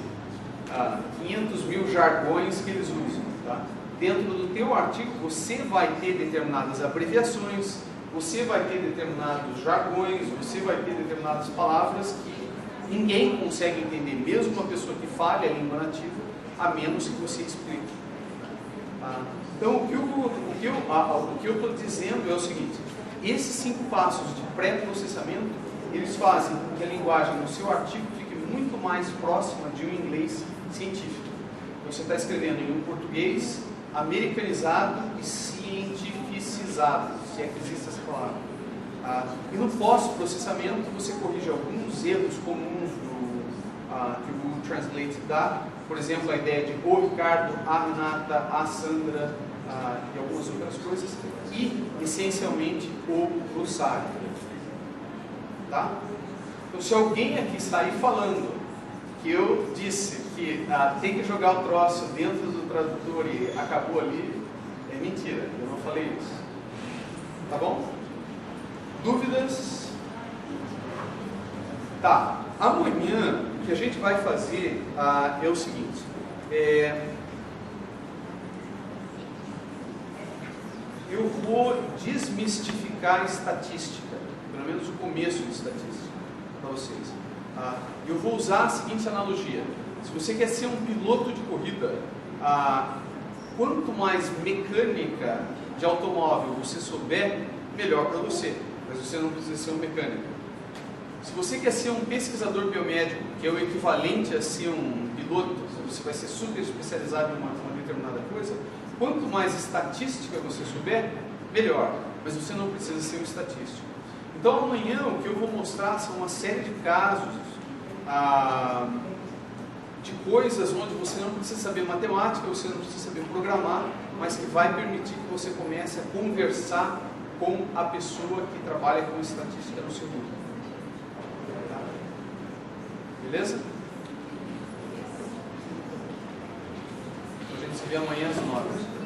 500 mil jargões que eles usam. Tá? Dentro do teu artigo, você vai ter determinadas abreviações, você vai ter determinados jargões, você vai ter determinadas palavras que ninguém consegue entender, mesmo uma pessoa que fale a língua nativa, a menos que você explique. Então, o que eu estou dizendo é o seguinte, esses 5 passos de pré-processamento, eles fazem com que a linguagem no seu artigo fique muito mais próxima de um inglês científico. Então, você está escrevendo em um português americanizado e cientificizado, se é que existe essa palavra. E no pós-processamento, você corrige alguns erros comuns que o Google Translate dá. Por exemplo, a ideia de o Ricardo, a Renata, a Sandra e algumas outras coisas. E, essencialmente, o glossário. Tá? Então, se alguém aqui sair falando que eu disse que tem que jogar o troço dentro do tradutor e acabou ali, é mentira, eu não falei isso. Tá bom? Dúvidas? Tá. Amanhã, o que a gente vai fazer é o seguinte. Eu vou desmistificar a estatística, pelo menos o começo de estatística, para vocês. Eu vou usar a seguinte analogia. Se você quer ser um piloto de corrida, quanto mais mecânica de automóvel você souber, melhor para você. Mas você não precisa ser um mecânico. Se você quer ser um pesquisador biomédico, que é o equivalente a ser um piloto, você vai ser super especializado em uma determinada coisa, quanto mais estatística você souber, melhor. Mas você não precisa ser um estatístico. Então amanhã o que eu vou mostrar são uma série de casos de coisas onde você não precisa saber matemática, você não precisa saber programar, mas que vai permitir que você comece a conversar com a pessoa que trabalha com estatística no seu grupo. Tá? Beleza? Então, a gente se vê amanhã às 9h.